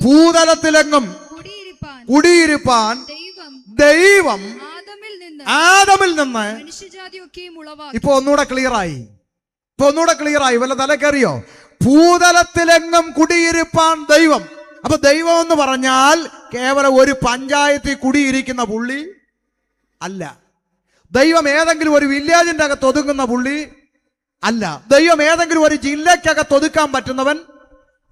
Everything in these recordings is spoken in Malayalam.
ഭൂതലത്തിലെങ്ങും കുടിയിരിപ്പാൻ ദൈവം ആദമിൽ നിന്ന്. ഇപ്പൊ ഒന്നുകൂടെ ക്ലിയറായി വല്ല തലക്കറിയോ? ഭൂതലത്തിലെങ്ങും കുടിയിരിപ്പാൻ ദൈവം. അപ്പൊ ദൈവം എന്ന് പറഞ്ഞാൽ കേവലം ഒരു പഞ്ചായത്തിൽ കുടിയിരിക്കുന്ന പുള്ളി അല്ല. ദൈവം ഏതെങ്കിലും ഒരു വില്ലേജിന്റെ അകത്ത് ഒതുങ്ങുന്ന പുള്ളി അല്ല. ദൈവം ഏതെങ്കിലും ഒരു ജില്ലക്കകത്ത് ഒതുക്കാൻ പറ്റുന്നവൻ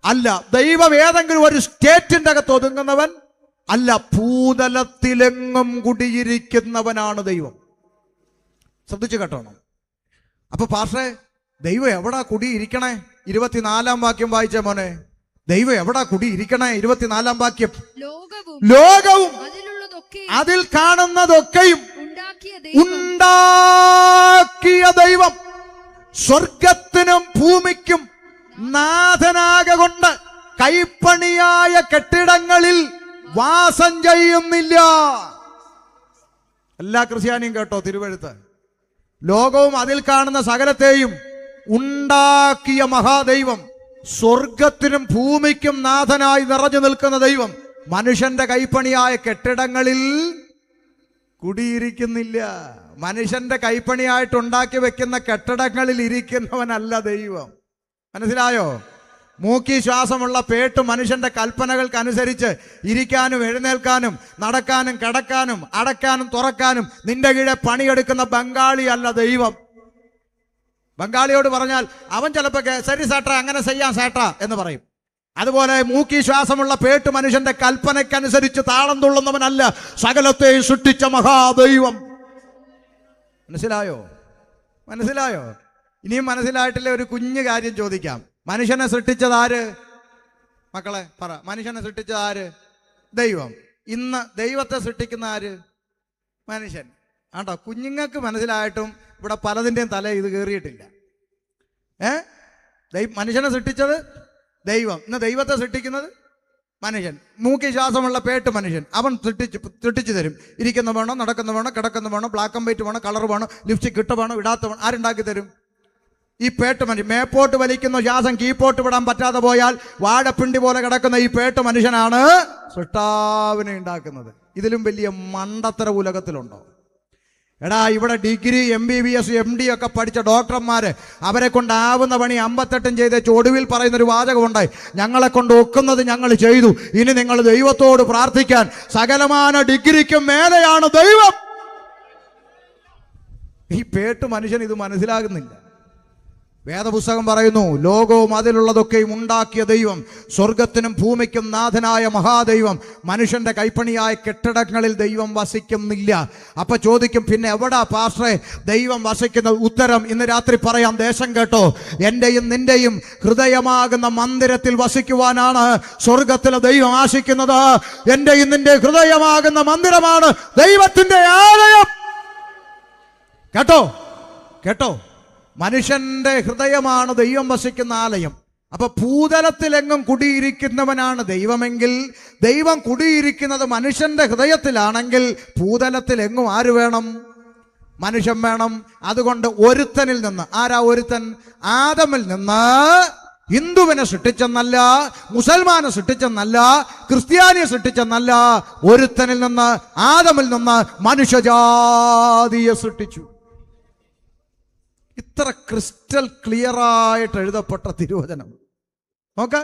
അല്ല. ദൈവം ഏതെങ്കിലും ഒരു സ്റ്റേറ്റിന്റെ അകത്ത് ഒതുങ്ങുന്നവൻ അല്ല. ഭൂതലത്തിലെങ്ങും കുടിയിരിക്കുന്നവനാണ് ദൈവം. ശ്രദ്ധിച്ചു കേട്ടോണം. അപ്പൊ പാസ്റ്ററെ, ദൈവം എവിടാ കുടിയിരിക്കണേ? 24 വാക്യം വായിച്ച മോനെ. ദൈവം എവിടാ കുടിയിരിക്കണേ? 24 വാക്യം. ലോകവും അതിൽ കാണുന്നതൊക്കെയും ഉണ്ടാക്കിയ ദൈവം സ്വർഗത്തിനും ഭൂമിക്കും നാഥനാകൊണ്ട് കൈപ്പണിയായ കെട്ടിടങ്ങളിൽ വാസം ചെയ്യുന്നില്ല. എല്ലാ ക്രിസ്ത്യാനിയും കേട്ടോ തിരുവെഴുത്ത്. ലോകവും അതിൽ കാണുന്ന സകലത്തെയും ഉണ്ടാക്കിയ മഹാദൈവം, സ്വർഗത്തിനും ഭൂമിക്കും നാഥനായി നിറഞ്ഞു നിൽക്കുന്ന ദൈവം മനുഷ്യന്റെ കൈപ്പണിയായ കെട്ടിടങ്ങളിൽ കുടിയിരിക്കുന്നില്ല. മനുഷ്യന്റെ കൈപ്പണിയായിട്ട് ഉണ്ടാക്കി വെക്കുന്ന കെട്ടിടങ്ങളിൽ ഇരിക്കുന്നവനല്ല ദൈവം. മനസ്സിലായോ? മൂക്കി ശ്വാസമുള്ള പേട്ട് മനുഷ്യന്റെ കൽപ്പനകൾക്കനുസരിച്ച് ഇരിക്കാനും എഴുന്നേൽക്കാനും നടക്കാനും കിടക്കാനും അടയ്ക്കാനും തുറക്കാനും നിന്റെ കീഴെ പണിയെടുക്കുന്ന ബംഗാളി അല്ല ദൈവം. ബംഗാളിയോട് പറഞ്ഞാൽ അവൻ ചിലപ്പോൾ ശരി സേട്ടാ, അങ്ങനെ ചെയ്യാൻ സേട്ടാ എന്ന് പറയും. അതുപോലെ മൂക്കി ശ്വാസമുള്ള പേട്ട് മനുഷ്യന്റെ കൽപ്പനയ്ക്കനുസരിച്ച് താളം തുള്ളുന്നവനല്ല സകലത്തെ സൃഷ്ടിച്ച മഹാദൈവം. മനസ്സിലായോ? ഇനിയും മനസ്സിലായിട്ടില്ല. ഒരു കുഞ്ഞു കാര്യം ചോദിക്കാം. മനുഷ്യനെ സൃഷ്ടിച്ചത് ആര്? മക്കളെ പറ. മനുഷ്യനെ സൃഷ്ടിച്ചത് ആര്? ദൈവം. ഇന്ന് ദൈവത്തെ സൃഷ്ടിക്കുന്ന ആര്? മനുഷ്യൻ. ആട്ടോ, കുഞ്ഞുങ്ങൾക്ക് മനസ്സിലായിട്ടും ഇവിടെ പലതിൻ്റെയും തല ഇത് കയറിയിട്ടില്ല. മനുഷ്യനെ സൃഷ്ടിച്ചത് ദൈവം. ഇന്ന് ദൈവത്തെ സൃഷ്ടിക്കുന്നത് മനുഷ്യൻ. മൂക്കി ശ്വാസമുള്ള പേട്ട് മനുഷ്യൻ. അവൻ സൃഷ്ടിച്ചു തരും. ഇരിക്കുന്ന വേണോ, നടക്കുന്ന വേണോ, കിടക്കുന്ന വേണോ, ബ്ലാക്ക് ആൻഡ് വൈറ്റ് വേണോ, കളർ വേണോ, ലിപ്സ്റ്റിക് ഇട്ട് വേണോ, ഇടാത്ത വേണോ, ആരുണ്ടാക്കി തരും? ഈ പേട്ട് മനുഷ്യൻ. മേപ്പോട്ട് വലിക്കുന്ന ശ്വാസം കീപ്പോട്ട് വിടാൻ പറ്റാതെ പോയാൽ വാഴപ്പിണ്ടി പോലെ കിടക്കുന്ന ഈ പേട്ട് മനുഷ്യനാണ് സൃഷ്ടാവിനെ ഉണ്ടാക്കുന്നത്. ഇതിലും വലിയ മണ്ടത്തര ഉലകത്തിലുണ്ടോ? എടാ, ഇവിടെ ഡിഗ്രി, MBBS, MD ഒക്കെ പഠിച്ച ഡോക്ടർമാര് അവരെ കൊണ്ടാവുന്ന പണി 58 ചെയ്ത് ഒടുവിൽ പറയുന്നൊരു വാചകമുണ്ടായി: ഞങ്ങളെ കൊണ്ട് ഒക്കുന്നത് ഞങ്ങൾ ചെയ്തു, ഇനി നിങ്ങൾ ദൈവത്തോട് പ്രാർത്ഥിക്കാൻ. സകലമാന ഡിഗ്രിക്കും മേലെയാണ് ദൈവം. ഈ പേട്ട് മനുഷ്യൻ ഇത് മനസ്സിലാകുന്നില്ല. വേദപുസ്തകം പറയുന്നു, ലോകവും അതിലുള്ളതൊക്കെയും ഉണ്ടാക്കിയ ദൈവം, സ്വർഗത്തിനും ഭൂമിക്കും നാഥനായ മഹാദൈവം, മനുഷ്യന്റെ കൈപ്പണിയായ കെട്ടിടങ്ങളിൽ ദൈവം വസിക്കുന്നില്ല. അപ്പൊ ചോദിക്കും, പിന്നെ എവിടാ പാസ്റ്ററെ ദൈവം വസിക്കുന്നത്? ഉത്തരം ഇന്ന് രാത്രി പറയാം. ദേശം കേട്ടോ. എന്റെയും നിന്റെയും ഹൃദയമാകുന്ന മന്ദിരത്തിൽ വസിക്കുവാനാണ് സ്വർഗത്തിലെ ദൈവം ആശിക്കുന്നത്. എന്റെയും നിന്റെ ഹൃദയമാകുന്ന മന്ദിരമാണ് ദൈവത്തിന്റെ ആലയം. കേട്ടോ. മനുഷ്യന്റെ ഹൃദയമാണ് ദൈവം വസിക്കുന്ന ആലയം. അപ്പൊ ഭൂതലത്തിലെങ്ങും കുടിയിരിക്കുന്നവനാണ് ദൈവമെങ്കിൽ, ദൈവം കുടിയിരിക്കുന്നത് മനുഷ്യന്റെ ഹൃദയത്തിലാണെങ്കിൽ ഭൂതലത്തിലെങ്ങും ആര് വേണം? മനുഷ്യൻ വേണം. അതുകൊണ്ട് ഒരുത്തനിൽ നിന്ന്, ആരാ ഒരുത്തൻ? ആദമിൽ നിന്ന് ഹിന്ദുവിനെ സൃഷ്ടിച്ചെന്നല്ല, മുസൽമാനെ സൃഷ്ടിച്ചെന്നല്ല, ക്രിസ്ത്യാനിയെ സൃഷ്ടിച്ചെന്നല്ല, ഒരുത്തനിൽ നിന്ന്, ആദമിൽ നിന്ന് മനുഷ്യജാതിയെ സൃഷ്ടിച്ചു. ഇത്ര ക്രിസ്റ്റൽ ക്ലിയർ ആയിട്ട് എഴുതപ്പെട്ട തിരുവചനം നോക്ക.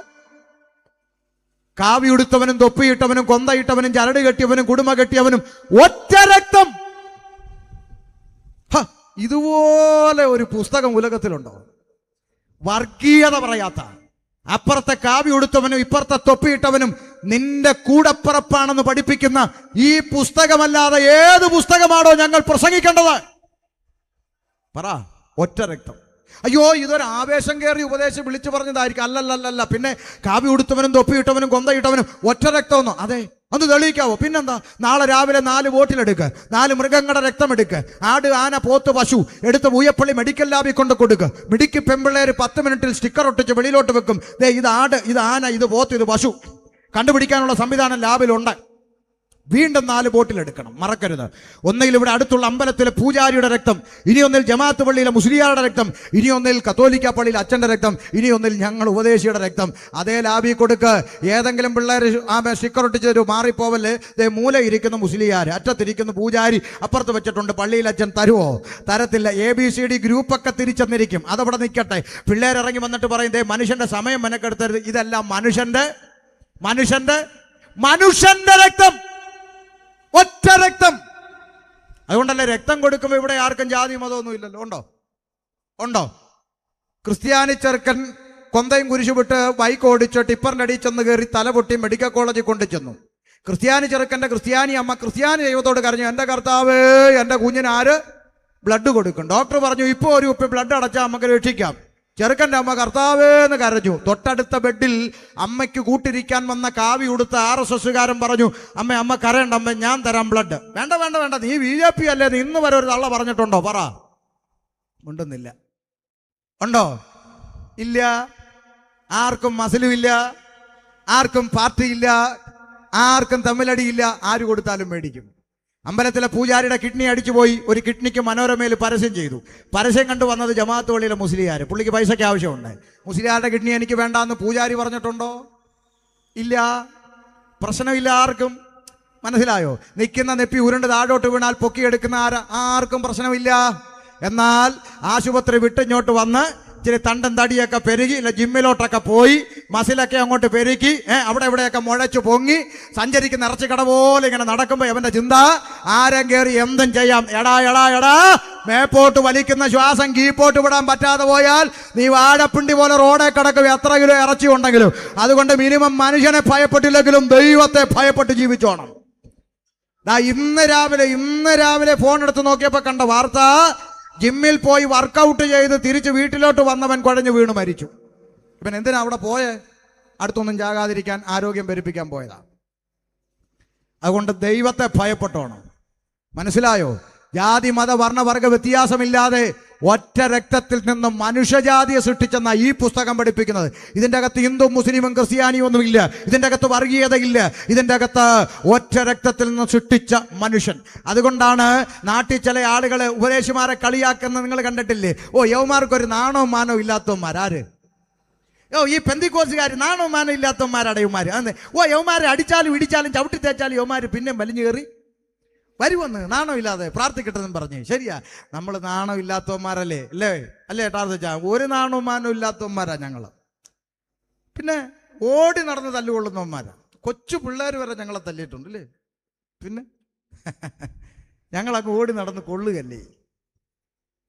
കാവിയുടുത്തവനും തൊപ്പിയിട്ടവനും കൊന്തയിട്ടവനും ചരട് കെട്ടിയവനും കുടുംബ കെട്ടിയവനും ഒറ്റ രക്തം. ഇതുപോലെ ഒരു പുസ്തകം ഉലകത്തിലുണ്ടോ? വർഗീയത പറയാത്ത, അപ്പുറത്തെ കാവി ഉടുത്തവനും ഇപ്പുറത്തെ തൊപ്പിയിട്ടവനും നിന്റെ കൂടപ്പിറപ്പാണെന്ന് പഠിപ്പിക്കുന്ന ഈ പുസ്തകമല്ലാതെ ഏത് പുസ്തകമാണോ ഞങ്ങൾ പ്രസംഗിക്കേണ്ടത്? പറ. ഒറ്റ രക്തം. അയ്യോ, ഇതൊരു ആവേശം കയറി ഉപദേശം വിളിച്ചു പറഞ്ഞതായിരിക്കും. അല്ലല്ലല്ല. പിന്നെ കാവി ഉടുത്തവനും തൊപ്പിയിട്ടവനും കൊന്തയിട്ടവനും ഒറ്റ രക്തമൊന്നോ? അതെ, അത് തെളിയിക്കാവോ? പിന്നെന്താ? നാളെ രാവിലെ 4 ബോട്ടിലെടുക്ക്, 4 മൃഗങ്ങളുടെ രക്തം എടുക്ക്, ആട്, ആന, പോത്ത്, പശു എടുത്ത് പൂയപ്പള്ളി മെഡിക്കൽ ലാബിൽ കൊണ്ട് കൊടുക്കുക. മിടുക്കി പെമ്പിള്ളേര് 10 മിനിറ്റിൽ സ്റ്റിക്കർ ഒട്ടിച്ച് വെളിയിലോട്ട് വെക്കും. ഇത് ആട്, ഇത് ആന, ഇത് പോത്ത്, ഇത് പശു. കണ്ടുപിടിക്കാനുള്ള സംവിധാനം ലാബിലുണ്ട്. വീണ്ടും 4 ബോട്ടിലെടുക്കണം, മറക്കരുത്. ഒന്നിൽ ഇവിടെ അടുത്തുള്ള അമ്പലത്തിലെ പൂജാരിയുടെ രക്തം, ഇനി ഒന്നിൽ ജമാഅത്ത് പള്ളിയിലെ മുസ്ലിയാരുടെ രക്തം, ഇനി ഒന്നിൽ കത്തോലിക്ക പള്ളിയിൽ അച്ഛൻ്റെ രക്തം, ഇനി ഒന്നിൽ ഞങ്ങൾ ഉപദേശിയുടെ രക്തം. അതേ ലാബി കൊടുക്ക്. ഏതെങ്കിലും പിള്ളേർ സ്റ്റിക്കറൊട്ടിച്ചൊരു മാറിപ്പോവല്. മൂല ഇരിക്കുന്ന മുസ്ലിയാർ, അറ്റത്തിരിക്കുന്ന പൂജാരി അപ്പുറത്ത് വെച്ചിട്ടുണ്ട്, പള്ളിയിൽ അച്ഛൻ തരുമോ? തരത്തില്ല. ABCD ഗ്രൂപ്പൊക്കെ തിരിച്ചെന്നിരിക്കും. അതവിടെ നിൽക്കട്ടെ. പിള്ളേരിറങ്ങി വന്നിട്ട് പറയും, ദേ മനുഷ്യന്റെ സമയം മെനക്കെടുത്തരുത്, ഇതെല്ലാം മനുഷ്യന്റെ രക്തം, ഒറ്റ രക്തം. അതുകൊണ്ടല്ലേ രക്തം കൊടുക്കുമ്പോൾ ഇവിടെ ആർക്കും ജാതി മതമൊന്നും ഇല്ലല്ലോ. ഉണ്ടോ? ക്രിസ്ത്യാനി ചെറുക്കൻ കൊന്തയും കുരിശു വിട്ട് ബൈക്ക് ഓടിച്ച് ടിപ്പറിന്റെ അടിയിൽ ചെന്ന് കയറി തലപൊട്ടി മെഡിക്കൽ കോളേജിൽ കൊണ്ടു ചെന്നു. ക്രിസ്ത്യാനി ചെറുക്കൻ്റെ ക്രിസ്ത്യാനി അമ്മ ക്രിസ്ത്യാനി ദൈവത്തോട് കരഞ്ഞു, എൻ്റെ കർത്താവേ, എൻ്റെ കുഞ്ഞിന് ആര് ബ്ലഡ് കൊടുക്കും? ഡോക്ടർ പറഞ്ഞു, ഇപ്പോൾ ഒരു കുപ്പി ബ്ലഡ് അടച്ചാൽ നമുക്ക് രക്ഷിക്കാം. ചെറുക്കൻ്റെ അമ്മ കർത്താവേന്ന് കരഞ്ഞു. തൊട്ടടുത്ത ബെഡിൽ അമ്മയ്ക്ക് കൂട്ടിരിക്കാൻ വന്ന കാവി ഉടുത്ത RSSകാരൻ പറഞ്ഞു, അമ്മ കരയണ്ട അമ്മ, ഞാൻ തരാം ബ്ലഡ്. വേണ്ട, നീ BJP അല്ലേ, നീ ഇന്ന് വരെ ഒരു തള്ള പറഞ്ഞിട്ടുണ്ടോ? പറ. ഉണ്ടെന്നില്ല. ഉണ്ടോ? ഇല്ല. ആർക്കും മസിലുമില്ല, ആർക്കും പാർട്ടിയില്ല, ആർക്കും തമ്മിലടിയില്ല. ആര് കൊടുത്താലും മേടിക്കും. അമ്പലത്തിലെ പൂജാരിയുടെ കിഡ്നി അടിച്ചുപോയി. ഒരു കിഡ്നിക്ക് മനോരമയിൽ പരസ്യം ചെയ്തു. പരസ്യം കണ്ടു വന്നത് ജമാഅത്ത് പള്ളിയിലെ മുസ്ലിയാർ. പുള്ളിക്ക് പൈസയ്ക്ക് ആവശ്യമുണ്ട്. മുസ്ലിയാരുടെ കിഡ്നി എനിക്ക് വേണ്ടാന്ന് പൂജാരി പറഞ്ഞിട്ടുണ്ടോ? ഇല്ല. പ്രശ്നമില്ല ആർക്കും. മനസ്സിലായോ? നിൽക്കുന്ന നെപ്പി ഉരുണ്ട് താഴോട്ട് വീണാൽ പൊക്കിയെടുക്കുന്ന ആർക്കും പ്രശ്നമില്ല. എന്നാൽ ആശുപത്രി വിട്ടിങ്ങോട്ട് വന്ന് ഇച്ചിരി തണ്ടൻ തടിയൊക്കെ പെരുകി, ഇല്ല ജിമ്മിലോട്ടൊക്കെ പോയി മസിലൊക്കെ അങ്ങോട്ട് പെരുക്കി, അവിടെ എവിടെയൊക്കെ മുഴച്ചു പൊങ്ങി സഞ്ചരിക്കുന്ന ഇറച്ചിക്കട പോലെ ഇങ്ങനെ നടക്കുമ്പോൾ അവന്റെ ചിന്ത, ആരും കയറി എന്തും ചെയ്യാം. എടാ മേപ്പോട്ട് വലിക്കുന്ന ശ്വാസം കീപ്പോട്ട് വിടാൻ പറ്റാതെ പോയാൽ നീ വാഴപ്പിണ്ടി പോലെ റോഡെ കിടക്കും, എത്ര കിലോ ഇറച്ചി ഉണ്ടെങ്കിലും. അതുകൊണ്ട് മിനിമം മനുഷ്യനെ ഭയപ്പെട്ടില്ലെങ്കിലും ദൈവത്തെ ഭയപ്പെട്ട് ജീവിച്ചോണം. ഇന്ന് രാവിലെ ഫോൺ എടുത്ത് നോക്കിയപ്പോൾ കണ്ട വാർത്ത, ജിമ്മിൽ പോയി വർക്കൗട്ട് ചെയ്ത് തിരിച്ച് വീട്ടിലോട്ട് വന്നവൻ കുഴഞ്ഞു വീണ് മരിച്ചു. ഇവൻ എന്തിനാ അവിടെ പോയേ? അടുത്തൊന്നും ചാകാതിരിക്കാൻ, ആരോഗ്യം പെരുപ്പിക്കാൻ പോയതാ. അതുകൊണ്ട് ദൈവത്തെ ഭയപ്പെട്ടോണം. മനസ്സിലായോ? ജാതി മത വർണ്ണവർഗ വ്യത്യാസമില്ലാതെ ഒറ്റ രക്തത്തിൽ നിന്നും മനുഷ്യജാതിയെ സൃഷ്ടിച്ചെന്ന ഈ പുസ്തകം പഠിപ്പിക്കുന്നത്. ഇതിൻ്റെ അകത്ത് ഹിന്ദു മുസ്ലിമും ക്രിസ്ത്യാനിയും ഒന്നുമില്ല. ഇതിൻ്റെ അകത്ത് വർഗീയതയില്ല. ഇതിൻ്റെ അകത്ത് ഒറ്റ രക്തത്തിൽ നിന്ന് സൃഷ്ടിച്ച മനുഷ്യൻ. അതുകൊണ്ടാണ് നാട്ടിൽ ചില ആളുകൾ ഉപദേശിമാരെ കളിയാക്കുന്നത് നിങ്ങൾ കണ്ടിട്ടില്ലേ? യവന്മാർക്കൊരു നാണവും മാനവും ഇല്ലാത്തവന്മാരാര്? ഈ പെന്തിക്കോസുകാർ നാണവും മാനവും ഇല്ലാത്തവന്മാരാണ് യവന്മാർ. യവന്മാരെ അടിച്ചാലും ഇടിച്ചാലും ചവിട്ടി തേച്ചാലും യവന്മാർ പിന്നെ വലിഞ്ഞു കയറി വരുമെന്ന് നാണമില്ലാതെ പ്രാർത്ഥിക്കട്ടെന്നും പറഞ്ഞ്. ശരിയാ, നമ്മൾ നാണമില്ലാത്തവന്മാരല്ലേ? അല്ലേ ടാർച്ചാ? ഒരു നാണവും മാനവും ഇല്ലാത്തവന്മാരാ ഞങ്ങൾ. പിന്നെ ഓടി നടന്ന് തല്ലുകൊള്ളുന്നവന്മാരാ. കൊച്ചു പിള്ളേർ വരെ ഞങ്ങളെ തല്ലിയിട്ടുണ്ട് അല്ലേ? പിന്നെ ഞങ്ങളങ്ങ് ഓടി നടന്ന് കൊള്ളുകല്ലേ.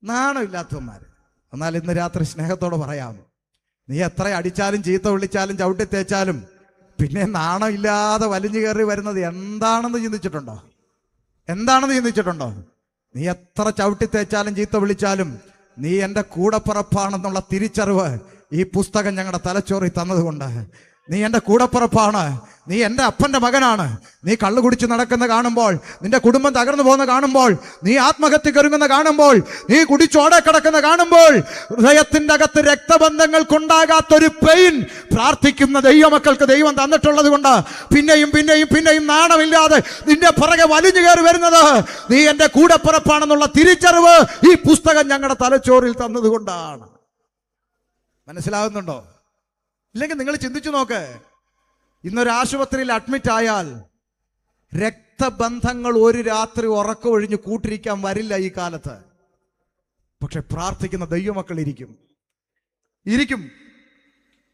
നാണമില്ലാത്തവന്മാർ. എന്നാൽ ഇന്ന് രാത്രി സ്നേഹത്തോടെ പറയാം, നീ എത്ര അടിച്ചാലും ചീത്ത വിളിച്ചാലും ചവിട്ടി തേച്ചാലും പിന്നെ നാണമില്ലാതെ വലിഞ്ഞു കയറി വരുന്നത് എന്താണെന്ന് ചിന്തിച്ചിട്ടുണ്ടോ? നീ എത്ര ചവിട്ടി തേച്ചാലും ചീത്ത വിളിച്ചാലും നീ എൻ്റെ കൂടപ്പിറപ്പാണെന്നുള്ള തിരിച്ചറിവ് ഈ പുസ്തകം ഞങ്ങളുടെ തലച്ചോറിൽ തന്നതുകൊണ്ട്. നീ എൻ്റെ കൂടപ്പിറപ്പാണ്, നീ എൻ്റെ അപ്പൻ്റെ മകനാണ്. നീ കള്ളു കുടിച്ച് നടക്കുന്ന കാണുമ്പോൾ, നിന്റെ കുടുംബം തകർന്നു പോകുന്ന കാണുമ്പോൾ, നീ ആത്മഹത്യ കരുങ്ങുന്ന കാണുമ്പോൾ, നീ കുടിച്ചോടെ കിടക്കുന്ന കാണുമ്പോൾ, ഹൃദയത്തിൻ്റെ അകത്ത് രക്തബന്ധങ്ങൾക്കുണ്ടാകാത്തൊരു പെയിൻ പ്രാർത്ഥിക്കുന്ന ദൈവമക്കൾക്ക് ദൈവം തന്നിട്ടുള്ളത് കൊണ്ട് പിന്നെയും നാണമില്ലാതെ നിന്റെ പുറകെ വലിഞ്ഞു കയറി വരുന്നത് നീ എൻ്റെ കൂടപ്പിറപ്പാണെന്നുള്ള തിരിച്ചറിവ് ഈ പുസ്തകം ഞങ്ങളുടെ തലച്ചോറിൽ തന്നതുകൊണ്ടാണ്. മനസ്സിലാകുന്നുണ്ടോ? ഇല്ലെങ്കിൽ നിങ്ങൾ ചിന്തിച്ചു നോക്ക്. ഇന്നൊരു ആശുപത്രിയിൽ അഡ്മിറ്റ് ആയാൽ രക്തബന്ധങ്ങൾ ഒരു രാത്രി ഉറക്കമൊഴിഞ്ഞ് കൂട്ടിരിക്കാൻ വരില്ല ഈ കാലത്ത്. പക്ഷെ പ്രാർത്ഥിക്കുന്ന ദൈവമക്കൾ ഇരിക്കും.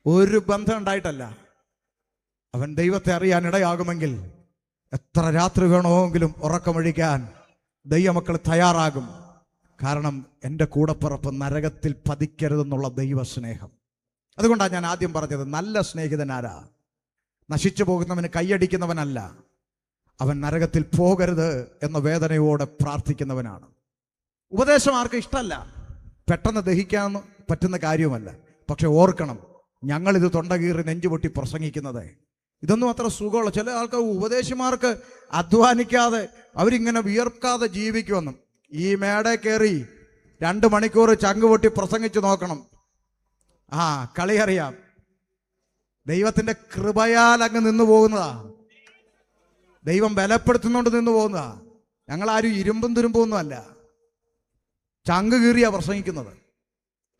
ഒരു ബന്ധം ഉണ്ടായിട്ടല്ല. അവൻ ദൈവത്തെ അറിയാൻ ഇടയാകുമെങ്കിൽ എത്ര രാത്രി വേണമെങ്കിലും ഉറക്കമൊഴിക്കാൻ ദൈവമക്കൾ തയ്യാറാകും. കാരണം എൻ്റെ കൂടപ്പിറപ്പ് നരകത്തിൽ പതിക്കരുതെന്നുള്ള ദൈവസ്നേഹം. അതുകൊണ്ടാണ് ഞാൻ ആദ്യം പറഞ്ഞത്, നല്ല സ്നേഹിതനാരാ? നശിച്ചു പോകുന്നവന് കൈയടിക്കുന്നവനല്ല, അവൻ നരകത്തിൽ പോകരുത് എന്ന വേദനയോടെ പ്രാർത്ഥിക്കുന്നവനാണ്. ഉപദേശം ആർക്കും ഇഷ്ടമല്ല, പെട്ടെന്ന് ദഹിക്കാൻ പറ്റുന്ന കാര്യവുമല്ല. പക്ഷെ ഓർക്കണം, ഞങ്ങളിത് തൊണ്ടകീറി നെഞ്ചുപൊട്ടി പ്രസംഗിക്കുന്നത് ഇതൊന്നും അത്ര സുഖമുള്ള. ചില ആൾക്കാർ ഉപദേശിമാർക്ക് അധ്വാനിക്കാതെ അവരിങ്ങനെ വിയർക്കാതെ ജീവിക്കുമെന്നും. ഈ മേട കയറി 2 മണിക്കൂർ ചങ്കുപൊട്ടി പ്രസംഗിച്ചു നോക്കണം. കളി അറിയാം. ദൈവത്തിന്റെ കൃപയാൽ അങ്ങ് നിന്നു പോകുന്നതാ. ദൈവം ബലപ്പെടുത്തുന്നോണ്ട് നിന്ന് പോകുന്നതാ. ഞങ്ങളാരും ഇരുമ്പും തുരുമ്പൊന്നും അല്ല, ചങ്ക് കീറിയാ പ്രസംഗിക്കുന്നത്.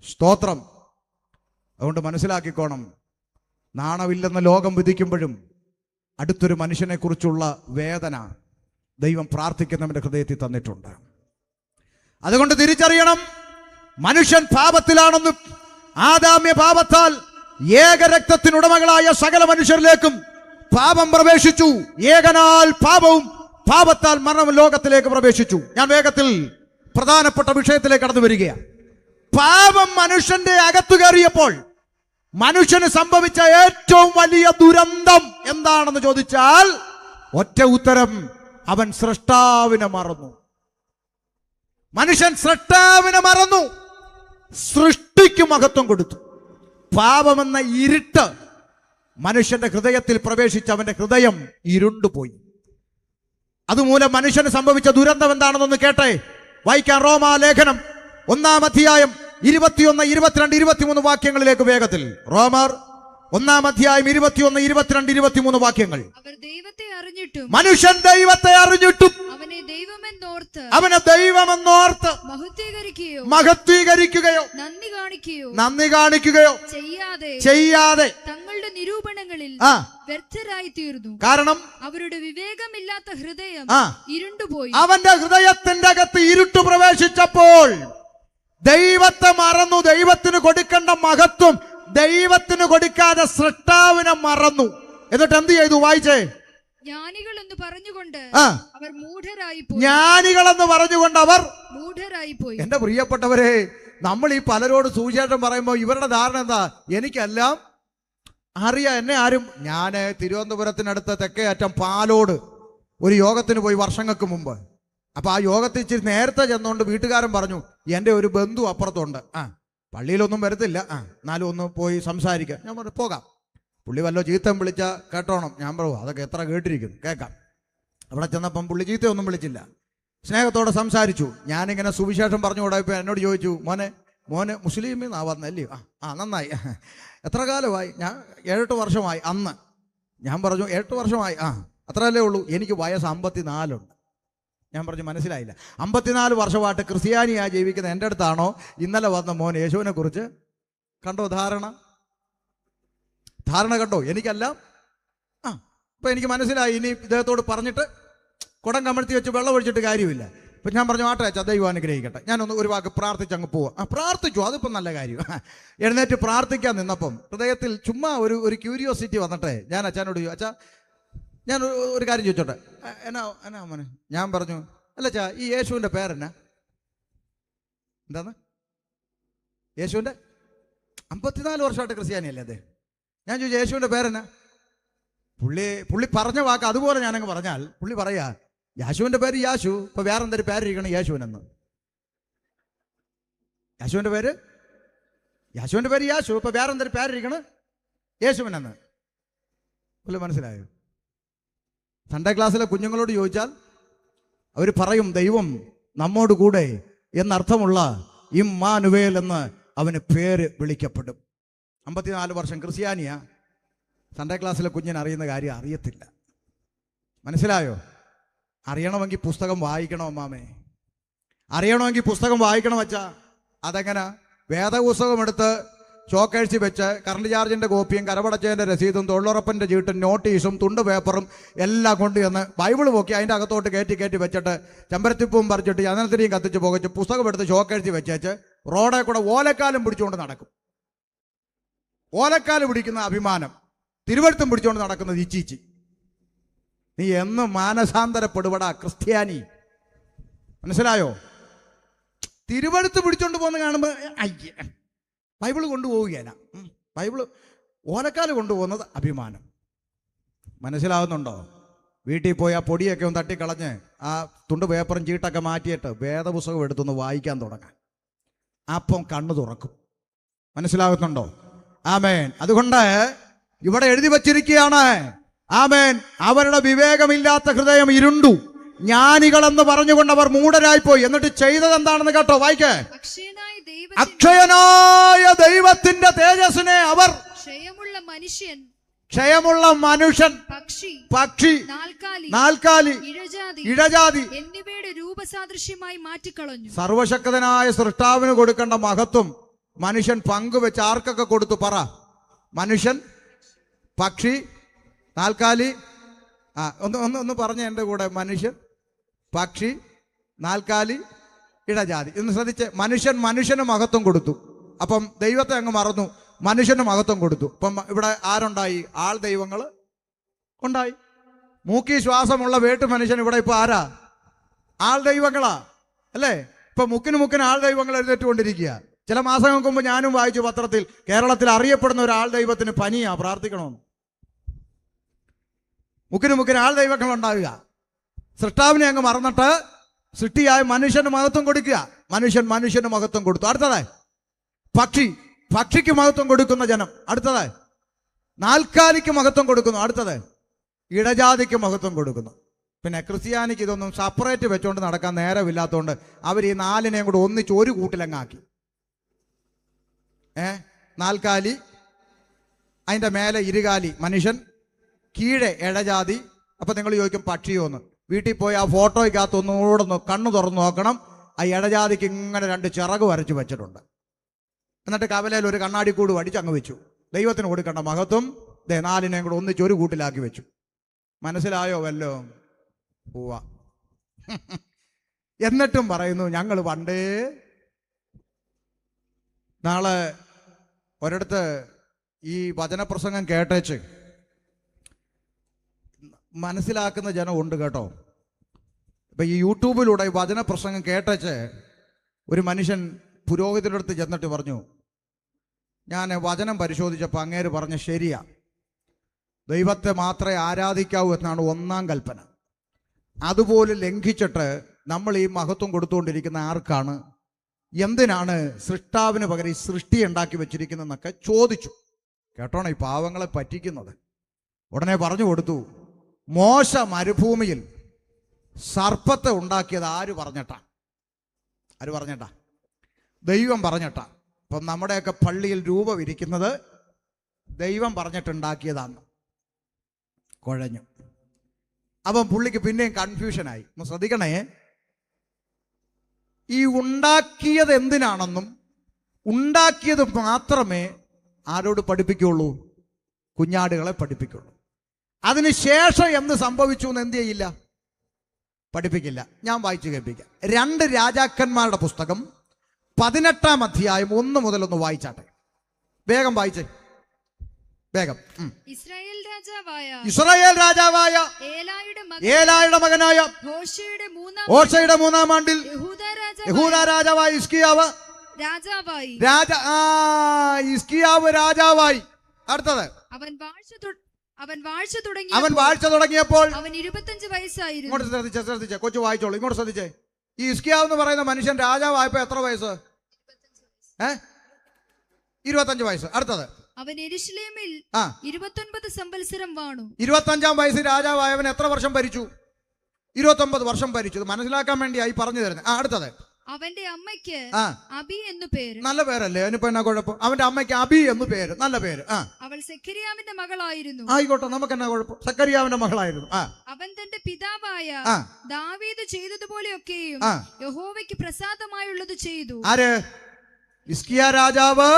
സ്തോത്രം. അതുകൊണ്ട് മനസ്സിലാക്കിക്കോണം, നാണമില്ലെന്ന ലോകം വിധിക്കുമ്പോഴും അടുത്തൊരു മനുഷ്യനെ കുറിച്ചുള്ള വേദന ദൈവം പ്രാർത്ഥിക്കുന്നവന്റെ ഹൃദയത്തിൽ തന്നിട്ടുണ്ട്. അതുകൊണ്ട് തിരിച്ചറിയണം, മനുഷ്യൻ പാപത്തിലാണെന്ന്. ആദാമ്യ പാപത്താൽ ഏകരക്തത്തിനുടമകളായ സകല മനുഷ്യരിലേക്കും പാപം പ്രവേശിച്ചു. ഏകനാൽ പാപവും, പാപത്താൽ മരണം ലോകത്തിലേക്ക് പ്രവേശിച്ചു. ഞാൻ വേഗത്തിൽ പ്രധാനപ്പെട്ട വിഷയത്തിലേക്ക് കടന്നു വരികയാണ്. പാപം മനുഷ്യന്റെ അകത്തു കയറിയപ്പോൾ മനുഷ്യന് സംഭവിച്ച ഏറ്റവും വലിയ ദുരന്തം എന്താണെന്ന് ചോദിച്ചാൽ ഒറ്റ ഉത്തരം, അവൻ സൃഷ്ടാവിനെ മറന്നു. മനുഷ്യൻ സൃഷ്ടാവിനെ മറന്നു, സൃഷ്ടിക്ക് മഹത്വം കൊടുത്തു. പാപമെന്ന ഇരുട്ട് മനുഷ്യന്റെ ഹൃദയത്തിൽ പ്രവേശിച്ച് അവന്റെ ഹൃദയം ഇരുണ്ടുപോയി. അതുമൂലം മനുഷ്യന് സംഭവിച്ച ദുരന്തം എന്താണെന്നൊന്ന് കേട്ടെ. വായിക്കാൻ റോമാലേഖനം 1-ാം അധ്യായം 21, 22, 23 വാക്യങ്ങളിലേക്ക് വേഗത്തിൽ. റോമർ 1-ാം അധ്യായം 21, 22, 23 വാക്യങ്ങൾ. മനുഷ്യൻ ദൈവത്തെ അറിഞ്ഞിട്ടും അവനെ ദൈവമെന്നോർത്ത് മഹത്വീകരിക്കുകയോ നന്ദി കാണിക്കുകയോ ചെയ്യാതെ തങ്ങളുടെ നിരൂപണങ്ങളിൽ വ്യർത്ഥരായി തീർന്നു. കാരണം അവരുടെ വിവേകമില്ലാത്ത ഹൃദയം ഇരുണ്ടുപോയി. അവന്റെ ഹൃദയത്തിന്റെ അകത്ത് ഇരുട്ട് പ്രവേശിച്ചപ്പോൾ ദൈവത്തെ മറന്നു. ദൈവത്തിന് കൊടുക്കേണ്ട മഹത്വം ദൈവത്തിന് കൊടുക്കാതെ സൃഷ്ടാവിനെ മറന്നു. എന്നിട്ട് എന്ത് ചെയ്തു? വായിച്ചേ. ജ്ഞാനികൾ എന്ന് പറഞ്ഞുകൊണ്ട് അവർ മൂഢരായി പോയി. എന്റെ പ്രിയപ്പെട്ടവരെ, നമ്മൾ ഈ പലരോട് സുവിശേഷം പറയുമ്പോൾ ഇവരുടെ ധാരണ എന്താ? എനിക്കെല്ലാം അറിയാം, എന്നെ ആരും. ഞാൻ തിരുവനന്തപുരത്തിനടുത്ത് തെക്കേ അറ്റം പാലോട് ഒരു യോഗത്തിന് പോയി വർഷങ്ങൾക്ക് മുമ്പ്. അപ്പൊ ആ യോഗത്തിൽ ഇച്ചിരി നേരത്തെ ചെന്നുകൊണ്ട് വീട്ടുകാരൻ പറഞ്ഞു, എൻ്റെ ഒരു ബന്ധു അപ്പുറത്തുണ്ട്, പള്ളിയിലൊന്നും വരത്തില്ല, എന്നാലും ഒന്ന് പോയി സംസാരിക്കാം. ഞാൻ പറഞ്ഞു പോകാം. പുള്ളി വല്ലോ ചീത്തം വിളിച്ച കേട്ടോണം. ഞാൻ പറഞ്ഞു അതൊക്കെ എത്ര കേട്ടിരിക്കുന്നു, കേൾക്കാം. അവിടെ ചെന്നപ്പം പുള്ളി ചീത്തയൊന്നും വിളിച്ചില്ല, സ്നേഹത്തോടെ സംസാരിച്ചു. ഞാനിങ്ങനെ സുവിശേഷം പറഞ്ഞു കൊടുത്തപ്പോൾ എന്നോട് ചോദിച്ചു, മോനെ മുസ്ലിമിൽ നിന്നാ വന്നല്ലേ? നന്നായി. എത്ര കാലമായി? ഞാൻ 7-8 വർഷമായി. അന്ന് ഞാൻ പറഞ്ഞു 8 വർഷമായി. അത്രയല്ലേ ഉള്ളൂ. എനിക്ക് വയസ്സ് 54 ഉണ്ട്. ഞാൻ പറഞ്ഞു മനസ്സിലായില്ല. 54 വർഷമായിട്ട് ക്രിസ്ത്യാനിയായി ജീവിക്കുന്ന എൻ്റെ അടുത്താണോ ഇന്നലെ വന്ന മോൻ യേശുവിനെ കുറിച്ച് കണ്ടോ? ധാരണ കണ്ടോ? എനിക്കെല്ലാം ഇപ്പൊ എനിക്ക് മനസ്സിലായി. ഇനി ഇദ്ദേഹത്തോട് പറഞ്ഞിട്ട് കുടം കമഴ്ത്തി വെച്ച് വെള്ളം ഒഴിച്ചിട്ട് കാര്യമില്ല. ഇപ്പം ഞാൻ പറഞ്ഞു ആട്ടെ അച്ഛാ, ദൈവം അനുഗ്രഹിക്കട്ടെ. ഞാനൊന്ന് ഒരു വാക്ക് പ്രാർത്ഥിച്ച് അങ്ങ് പോവാം. പ്രാർത്ഥിച്ചു, അതിപ്പം നല്ല കാര്യം. എഴുന്നേറ്റ് പ്രാർത്ഥിക്കാൻ നിന്നപ്പം ഹൃദയത്തിൽ ചുമ്മാ ഒരു ക്യൂരിയോസിറ്റി വന്നിട്ടെ ഞാൻ അച്ഛനോട് ചോദിച്ചു, അച്ഛാ ഞാൻ ഒരു കാര്യം ചോദിച്ചോട്ടെ, എന്നാ മോനെ? ഞാൻ പറഞ്ഞു അല്ല അച്ഛാ, ഈ യേശുവിൻ്റെ പേരെന്നാ? എന്താന്ന്? യേശുവിൻ്റെ 54 വർഷമായിട്ട് ക്രിസ്ത്യാനിയല്ലേ അദ്ദേഹം. ഞാൻ ചോദിച്ചു യേശുവിൻ്റെ പേരെന്നാ? പുള്ളി പറഞ്ഞ വാക്ക് അതുപോലെ ഞാനങ്ങ് പറഞ്ഞാൽ പുള്ളി പറയാ, യാശുവിൻ്റെ പേര് യാശു, ഇപ്പൊ വേറെ എന്തൊരു പേരിരിക്കണം യേശുവിനെന്ന്. യാശുവിൻ്റെ പേര് യാശു, ഇപ്പൊ വേറെ എന്തൊരു പേരിരിക്കണം യേശുവിനെന്ന്. പുള്ളി മനസ്സിലായോ? സൺഡേ ക്ലാസ്സിലെ കുഞ്ഞുങ്ങളോട് ചോദിച്ചാൽ അവർ പറയും ദൈവം നമ്മോട് കൂടെ എന്നർത്ഥമുള്ള ഇമ്മാനുവേൽ എന്ന് അവന് പേര് വിളിക്കപ്പെടും. 54 വർഷം ക്രിസ്ത്യാനിയാ. സൺഡേ ക്ലാസ്സിലെ കുഞ്ഞിന് അറിയുന്ന കാര്യം അറിയത്തില്ല. മനസ്സിലായോ? അറിയണമെങ്കിൽ പുസ്തകം വായിക്കണം അമ്മാമേ. അറിയണമെങ്കിൽ പുസ്തകം വായിക്കണം വച്ചാ. അതെങ്ങനെ? വേദപുസ്തകം എടുത്ത് ചോക്കഴിച്ച് വെച്ച് കറണ്ട് ചാർജിൻ്റെ കോപ്പിയും കരപടച്ചതിൻ്റെ രസീതും തൊഴിലുറപ്പിൻ്റെ ചീട്ടും നോട്ടീസും തുണ്ട് പേപ്പറും എല്ലാം കൊണ്ട് ചെന്ന് ബൈബിൾ പോക്കി അതിൻ്റെ അകത്തോട്ട് കയറ്റി വെച്ചിട്ട് ചെമ്പരത്തിപ്പൂവും പറിച്ചിട്ട് ചന്ദനത്തിരിയും കത്തിച്ച് പുകച്ച് പുസ്തകം എടുത്ത് ചോക്കഴിച്ച് വെച്ചേച്ച് റോഡേ കൂടെ ഓലക്കാലം പിടിച്ചുകൊണ്ട് നടക്കും. ഓലക്കാല് പിടിക്കുന്ന അഭിമാനം, തിരുവഴുത്തും പിടിച്ചുകൊണ്ട് നടക്കുന്നത് ഇച്ചീച്ചി. നീ എന്ന് മാനസാന്തരപ്പെടുവടാ ക്രിസ്ത്യാനി. മനസ്സിലായോ? തിരുവഴുത്ത് പിടിച്ചോണ്ട് പോകുന്ന കാണുമ്പോൾ അയ്യ, ബൈബിള് കൊണ്ടുപോവുകയല്ല. ബൈബിള് ഓലക്കാല് കൊണ്ടുപോകുന്നത് അഭിമാനം. മനസ്സിലാവുന്നുണ്ടോ? വീട്ടിൽ പോയി ആ പൊടിയൊക്കെ ഒന്ന് തട്ടിക്കളഞ്ഞ് ആ തുണ്ട് പേപ്പറും ചീട്ടൊക്കെ മാറ്റിയിട്ട് വേദപുസ്തകം എടുത്തൊന്ന് വായിക്കാൻ തുടങ്ങാൻ, അപ്പം കണ്ണു തുറക്കും. മനസ്സിലാകുന്നുണ്ടോ? ആമേൻ. അതുകൊണ്ട് ഇവിടെ എഴുതി വച്ചിരിക്കുകയാണ്, ആമേൻ, അവരുടെ വിവേകമില്ലാത്ത ഹൃദയം ഇരുണ്ടു, ജ്ഞാനികളെന്ന് പറഞ്ഞുകൊണ്ട് അവർ മൂഢരായിപ്പോയി. എന്നിട്ട് ചെയ്തത് എന്താണെന്ന് കേട്ടോ, വായിക്കേ. അക്ഷയനായ ദൈവത്തിന്റെ തേജസ്സിനെ അവർ ക്ഷയമുള്ള മനുഷ്യൻ, പക്ഷി, നാൽക്കാലി, ഇഴജാതി എന്നിവയുടെ രൂപസാദൃശ്യമായി മാറ്റിക്കളഞ്ഞു. സർവശക്തനായ സൃഷ്ടാവിന് കൊടുക്കേണ്ട മഹത്വം മനുഷ്യൻ പങ്കുവെച്ച് ആർക്കൊക്കെ കൊടുത്തു? പറ. മനുഷ്യൻ, പക്ഷി, നാൽക്കാലി, ഒന്ന് പറഞ്ഞ എൻ്റെ കൂടെ. മനുഷ്യൻ, പക്ഷി, നാൽക്കാലി, ഇടജാതി. ഇന്ന് ശ്രദ്ധിച്ച്, മനുഷ്യന് മഹത്വം കൊടുത്തു. അപ്പം ദൈവത്തെ അങ്ങ് മറന്നു, മനുഷ്യന് മഹത്വം കൊടുത്തു. അപ്പം ഇവിടെ ആരുണ്ടായി? ആൾ ദൈവങ്ങൾ ഉണ്ടായി. മൂക്കി ശ്വാസമുള്ള വേട്ടു മനുഷ്യൻ ഇവിടെ ഇപ്പൊ ആരാ? ആൾ ദൈവങ്ങളാ, അല്ലേ? ഇപ്പൊ മുക്കിന് ആൾ ദൈവങ്ങൾ എഴുന്നേറ്റുകൊണ്ടിരിക്കുക. ചില മാസങ്ങൾക്ക് മുമ്പ് ഞാനും വായിച്ചു പത്രത്തിൽ, കേരളത്തിൽ അറിയപ്പെടുന്ന ഒരു ആൾ ദൈവത്തിന് പനിയാ, പ്രാർത്ഥിക്കണമെന്ന്. മുക്കിന് ആൾ ദൈവങ്ങൾ ഉണ്ടാവുക. സൃഷ്ടാവിനെ അങ്ങ് മറന്നിട്ട് സൃഷ്ടിയായ മനുഷ്യന് മഹത്വം കൊടുക്കുക. മനുഷ്യന് മഹത്വം കൊടുത്തു. അടുത്തത് പക്ഷിക്ക് മഹത്വം കൊടുക്കുന്ന ജനം. അടുത്തത് നാൽക്കാലിക്ക് മഹത്വം കൊടുക്കുന്നു. അടുത്തത് ഇടജാതിക്ക് മഹത്വം കൊടുക്കുന്നു. പിന്നെ ക്രിസ്ത്യാനിക്ക് ഇതൊന്നും സെപ്പറേറ്റ് വെച്ചുകൊണ്ട് നടക്കാൻ നേരമില്ലാത്തതുകൊണ്ട് അവർ ഈ നാലിനെയും കൂടെ ഒന്നിച്ച് ഒരു കൂട്ടിലങ്ങാക്കി. നാൽക്കാലി, അതിൻ്റെ മേലെ ഇരുകാലി മനുഷ്യൻ, കീഴെ ഇടജാതി. അപ്പൊ നിങ്ങൾ ചോദിക്കും പക്ഷിയോന്ന്. വീട്ടിൽ പോയി ആ ഫോട്ടോയ്ക്കകത്ത് ഒന്നുകൂടെ കണ്ണു തുറന്നു നോക്കണം. ആ ഇടജാതിക്ക് ഇങ്ങനെ 2 ചിറക് വരച്ച് വെച്ചിട്ടുണ്ട്. എന്നിട്ട് കവലയിൽ ഒരു കണ്ണാടിക്കൂട് അടിച്ചങ്ങ് വെച്ചു. ദൈവത്തിന് കൊടുക്കേണ്ട മഹത്വം 4നെയും കൂടെ ഒന്നിച്ച് ഒരു കൂട്ടിലാക്കി വെച്ചു. മനസ്സിലായോ വല്ലോ? പോവാ. എന്നിട്ടും പറയുന്നു ഞങ്ങൾ പണ്ടേ. നാളെ ഒരിടത്ത് ഈ വചനപ്രസംഗം കേട്ടേച്ച് മനസ്സിലാക്കുന്ന ജനം ഉണ്ട് കേട്ടോ. ഇപ്പൊ ഈ യൂട്യൂബിലൂടെ ഈ വചനപ്രസംഗം കേട്ടേച്ച് ഒരു മനുഷ്യൻ പുരോഹിതരുടെ അടുത്ത് ചെന്നിട്ട് പറഞ്ഞു, ഞാൻ വചനം പരിശോധിച്ചപ്പോൾ അങ്ങേര് പറഞ്ഞ ശരിയാ, ദൈവത്തെ മാത്രമേ ആരാധിക്കാവൂ എന്നാണ് 1-ാം കൽപ്പന. അതുപോലെ ലംഘിച്ചിട്ട് നമ്മൾ ഈ മഹത്വം കൊടുത്തുകൊണ്ടിരിക്കുന്ന ആർക്കാണ്? എന്തിനാണ് സൃഷ്ടാവിന് പകരം ഈ സൃഷ്ടി ഉണ്ടാക്കി വെച്ചിരിക്കുന്നതെന്നൊക്കെ ചോദിച്ചു. കേട്ടോണം ഈ പാവങ്ങളെ പറ്റിക്കുന്നത്. ഉടനെ പറഞ്ഞു കൊടുത്തു, മോശ മരുഭൂമിയിൽ സർപ്പത്തെ ഉണ്ടാക്കിയത് ആര് പറഞ്ഞിട്ടാ? ദൈവം പറഞ്ഞിട്ടാ. അപ്പം നമ്മുടെയൊക്കെ പള്ളിയിൽ രൂപം ഇരിക്കുന്നത് ദൈവം പറഞ്ഞിട്ടുണ്ടാക്കിയതാണ്. കുഴഞ്ഞു. അപ്പം പുള്ളിക്ക് പിന്നെയും കൺഫ്യൂഷനായി. ഒന്ന് ശ്രദ്ധിക്കണേ, ഈ ഉണ്ടാക്കിയത് എന്തിനാണെന്നും ഉണ്ടാക്കിയത് മാത്രമേ ആരോട് പഠിപ്പിക്കുള്ളൂ? കുഞ്ഞാടുകളെ പഠിപ്പിക്കുള്ളൂ. അതിനുശേഷം എന്ത് സംഭവിച്ചു എന്ന് എന്ത് ചെയ്യില്ല? പഠിപ്പിക്കില്ല. ഞാൻ വായിച്ചു കേൾപ്പിക്കാം. 2 രാജാക്കന്മാരുടെ പുസ്തകം 18-ാം അധ്യായം 1 മുതൽ ഒന്ന് വായിച്ചാട്ടെ. വേഗം വായിച്ചേ, വേഗം. ഇസ്രായേൽ രാജാവായ ഏലായുടെ മകനായ ഹോശയുടെ 3-ാം ആണ്ടിൽ യഹൂദ രാജാവായ ഹിസ്കിയാവ് രാജാവായി. അടുത്തത് അവൻ വാഴ്ച തുടങ്ങിയപ്പോൾ അവൻ 25 വയസ്സായിരുന്നു. ഇങ്ങോട്ട് ശ്രദ്ധിച്ചേ, കൊച്ചു വായിച്ചോളൂ. ഇങ്ങോട്ട് ശ്രദ്ധിച്ചേ. ഈ ഹിസ്കിയാവ് എന്ന് പറയുന്ന മനുഷ്യൻ രാജാവായപ്പോ എത്ര വയസ്സ്? 25 വയസ്സ്. അടുത്തത് അവൻ യെരൂശലേമിൽ 29 സംവത്സരം വാണു. 25-ാം വയസ്സിൽ രാജാവായവൻ എത്ര വർഷം ഭരിച്ചു? 29 വർഷം ഭരിച്ചു. മനസ്സിലാക്കാൻ വേണ്ടിയായി പറഞ്ഞു തരുന്നത്. അടുത്തത് അവന്റെ അമ്മയ്ക്ക് അബി എന്നു പേര്. നല്ല പേരല്ലേ? അതിനിപ്പോ എന്നാ കുഴപ്പം? അവന്റെ അമ്മയ്ക്ക് അബി എന്ന് പേര്, നല്ല പേര്. അവൾ സെഖര്യാവിന്റെ മകളായിരുന്നു. ആയിക്കോട്ടെ, നമുക്ക് എന്നാ കുഴപ്പം? സെഖര്യാവിന്റെ മകളായിരുന്നു. അവൻ തന്റെ പിതാവായ ദാവീദ് ചെയ്തതുപോലെയൊക്കെയും യഹോവയ്ക്ക് പ്രസാദമായുള്ളത് ചെയ്തു. ആര്? ഹിസ്കിയാ രാജാവ്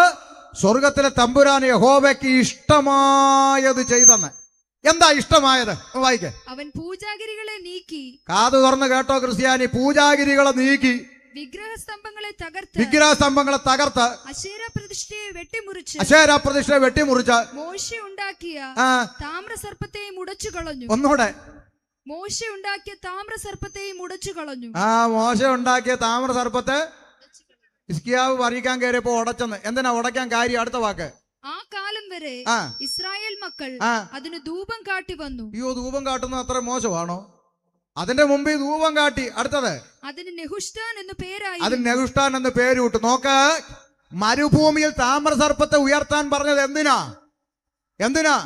സ്വർഗത്തിലെ തമ്പുരാൻ യഹോവയ്ക്ക് ഇഷ്ടമായത് ചെയ്തെന്ന്. എന്താ ഇഷ്ടമായത്? വായിക്കേ. അവൻ പൂജാഗിരികളെ നീക്കി. കാതു തുറന്ന് കേട്ടോ ക്രിസ്ത്യാനി. പൂജാഗിരികളെ നീക്കി, വിഗ്രഹസ്തംഭങ്ങളെ തകർത്ത് അശേര പ്രതിഷ്ഠയെ വെട്ടിമുറിച്ച് മോശ ഉണ്ടാക്കിയ താമ്രസർപ്പത്തെയും ഉടച്ചു കളഞ്ഞു. ഒന്നുകൂടെ. മോശ ഉണ്ടാക്കിയ താമ്രസർപ്പത്തെയും ഉടച്ചു കളഞ്ഞു. മോശ ഉണ്ടാക്കിയ താമ്രസർപ്പത്തെ ഹിസ്കിയാവ് പറിക്കാൻ കയറിയപ്പോ ഉടച്ചെന്ന്. എന്തിനാ ഉടയ്ക്കാൻ കാര്യം? അടുത്ത വാക്ക്. ആ കാലം വരെ ഇസ്രായേൽ മക്കൾ അതിന് ധൂപം കാട്ടി വന്നു. അയ്യോ, ധൂപം കാട്ടുന്നത് അത്ര മോശമാണോ? അതിന്റെ മുമ്പിൽ ധൂപം കാട്ടി. അടുത്തത് അതിന് നെഹുഷ്ഠാൻ എന്ന് പേരായി. അതിന് നെഹുഷ്ഠാൻ എന്ന് പേര് വിട്ടു. നോക്ക്, മരുഭൂമിയിൽ താമ്രസർപ്പത്തെ ഉയർത്താൻ പറഞ്ഞത് എന്തിനാ?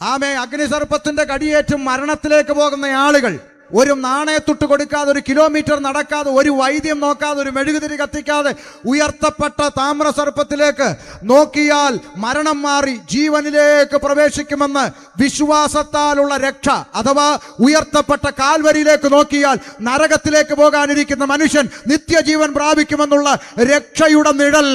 ആമേ, അഗ്നിസർപ്പത്തിന്റെ കടിയേറ്റും മരണത്തിലേക്ക് പോകുന്ന ആളുകൾ ഒരു നാണയത്തുട്ട് കൊടുക്കാതെ, ഒരു കിലോമീറ്റർ നടക്കാതെ, ഒരു വൈദ്യം നോക്കാതെ, ഒരു മെഴുകുതിരി കത്തിക്കാതെ ഉയർത്തപ്പെട്ട താമ്രസർപ്പത്തിലേക്ക് നോക്കിയാൽ മരണം മാറി ജീവനിലേക്ക് പ്രവേശിക്കുമെന്ന് വിശ്വാസത്താലുള്ള രക്ഷ, അഥവാ ഉയർത്തപ്പെട്ട കാൽവരിയിലേക്ക് നോക്കിയാൽ നരകത്തിലേക്ക് പോകാനിരിക്കുന്ന മനുഷ്യൻ നിത്യജീവൻ പ്രാപിക്കുമെന്നുള്ള രക്ഷയുടെ നിഴൽ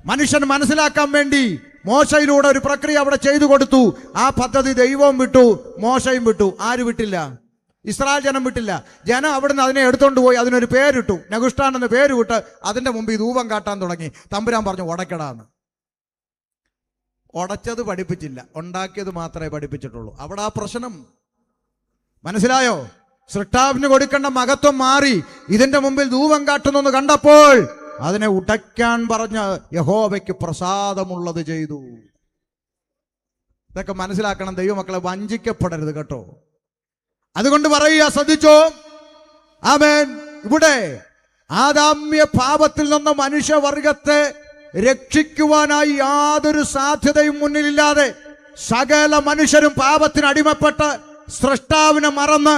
മനുഷ്യൻ മനസ്സിലാക്കാൻ വേണ്ടി മോശയിലൂടെ ഒരു പ്രക്രിയ അവിടെ ചെയ്തു കൊടുത്തു. ആ പദ്ധതി ദൈവവും വിട്ടു, മോശയും വിട്ടു. ആര് വിട്ടില്ല? ഇസ്രായേൽ ജനം വിട്ടില്ല. ജനം അവിടുന്ന് അതിനെ എടുത്തോണ്ട് പോയി അതിനൊരു പേരിട്ടു, നെഹുഷ്ഠാൻ എന്ന പേര് വിട്ട് അതിന്റെ മുമ്പിൽ ധൂപം കാട്ടാൻ തുടങ്ങി. തമ്പുരാൻ പറഞ്ഞു ഉടക്കടാന്ന്. ഉടച്ചത് പഠിപ്പിച്ചില്ല, ഉണ്ടാക്കിയത് മാത്രമേ പഠിപ്പിച്ചിട്ടുള്ളൂ. അവിടെ ആ പ്രശ്നം മനസ്സിലായോ? സൃഷ്ടാവിന് കൊടുക്കേണ്ട മഹത്വം മാറി ഇതിന്റെ മുമ്പിൽ ധൂപം കാട്ടുന്നു കണ്ടപ്പോൾ അതിനെ ഉടയ്ക്കാൻ പറഞ്ഞ് യഹോവയ്ക്ക് പ്രസാദമുള്ളത് ചെയ്തു. ഇതൊക്കെ മനസ്സിലാക്കണം. ദൈവമക്കളെ വഞ്ചിക്കപ്പെടരുത് കേട്ടോ. അതുകൊണ്ട് പറയുക, ശ്രദ്ധിച്ചോ. ആമേൻ. ഇവിടെ ആദാമ്യ പാപത്തിൽ നിന്ന് മനുഷ്യവർഗത്തെ രക്ഷിക്കുവാനായി യാതൊരു സാധ്യതയും മുന്നിലില്ലാതെ സകല മനുഷ്യരും പാപത്തിന് അടിമപ്പെട്ട് സൃഷ്ടാവിനെ മറന്ന്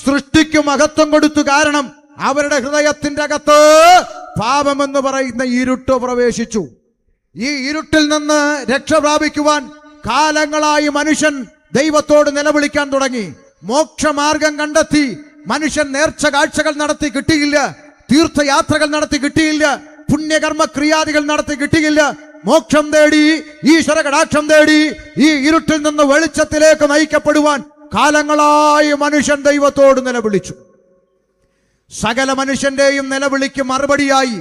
സൃഷ്ടിക്ക് മഹത്വം കൊടുത്തു. കാരണം അവരുടെ ഹൃദയത്തിന്റെ അകത്ത് പാപമെന്ന് പറയുന്ന ഇരുട്ട് പ്രവേശിച്ചു. ഈ ഇരുട്ടിൽ നിന്ന് രക്ഷ പ്രാപിക്കുവാൻ കാലങ്ങളായി മനുഷ്യൻ ദൈവത്തോട് നിലവിളിക്കാൻ തുടങ്ങി. മോക്ഷമാർഗം കണ്ടെത്തി. മനുഷ്യൻ നേർച്ച കാഴ്ചകൾ നടത്തി കിട്ടിയില്ല, തീർത്ഥയാത്രകൾ നടത്തി കിട്ടിയില്ല, പുണ്യകർമ്മ ക്രിയാദികൾ നടത്തി കിട്ടിയില്ല. മോക്ഷം തേടി, ഈശ്വര കടാക്ഷം തേടി ഈ ഇരുട്ടിൽ നിന്ന് വെളിച്ചത്തിലേക്ക് നയിക്കപ്പെടുവാൻ കാലങ്ങളായി മനുഷ്യൻ ദൈവത്തോട് നിലവിളിച്ചു. സകല മനുഷ്യന്റെയും നിലവിളിക്ക് മറുപടിയായി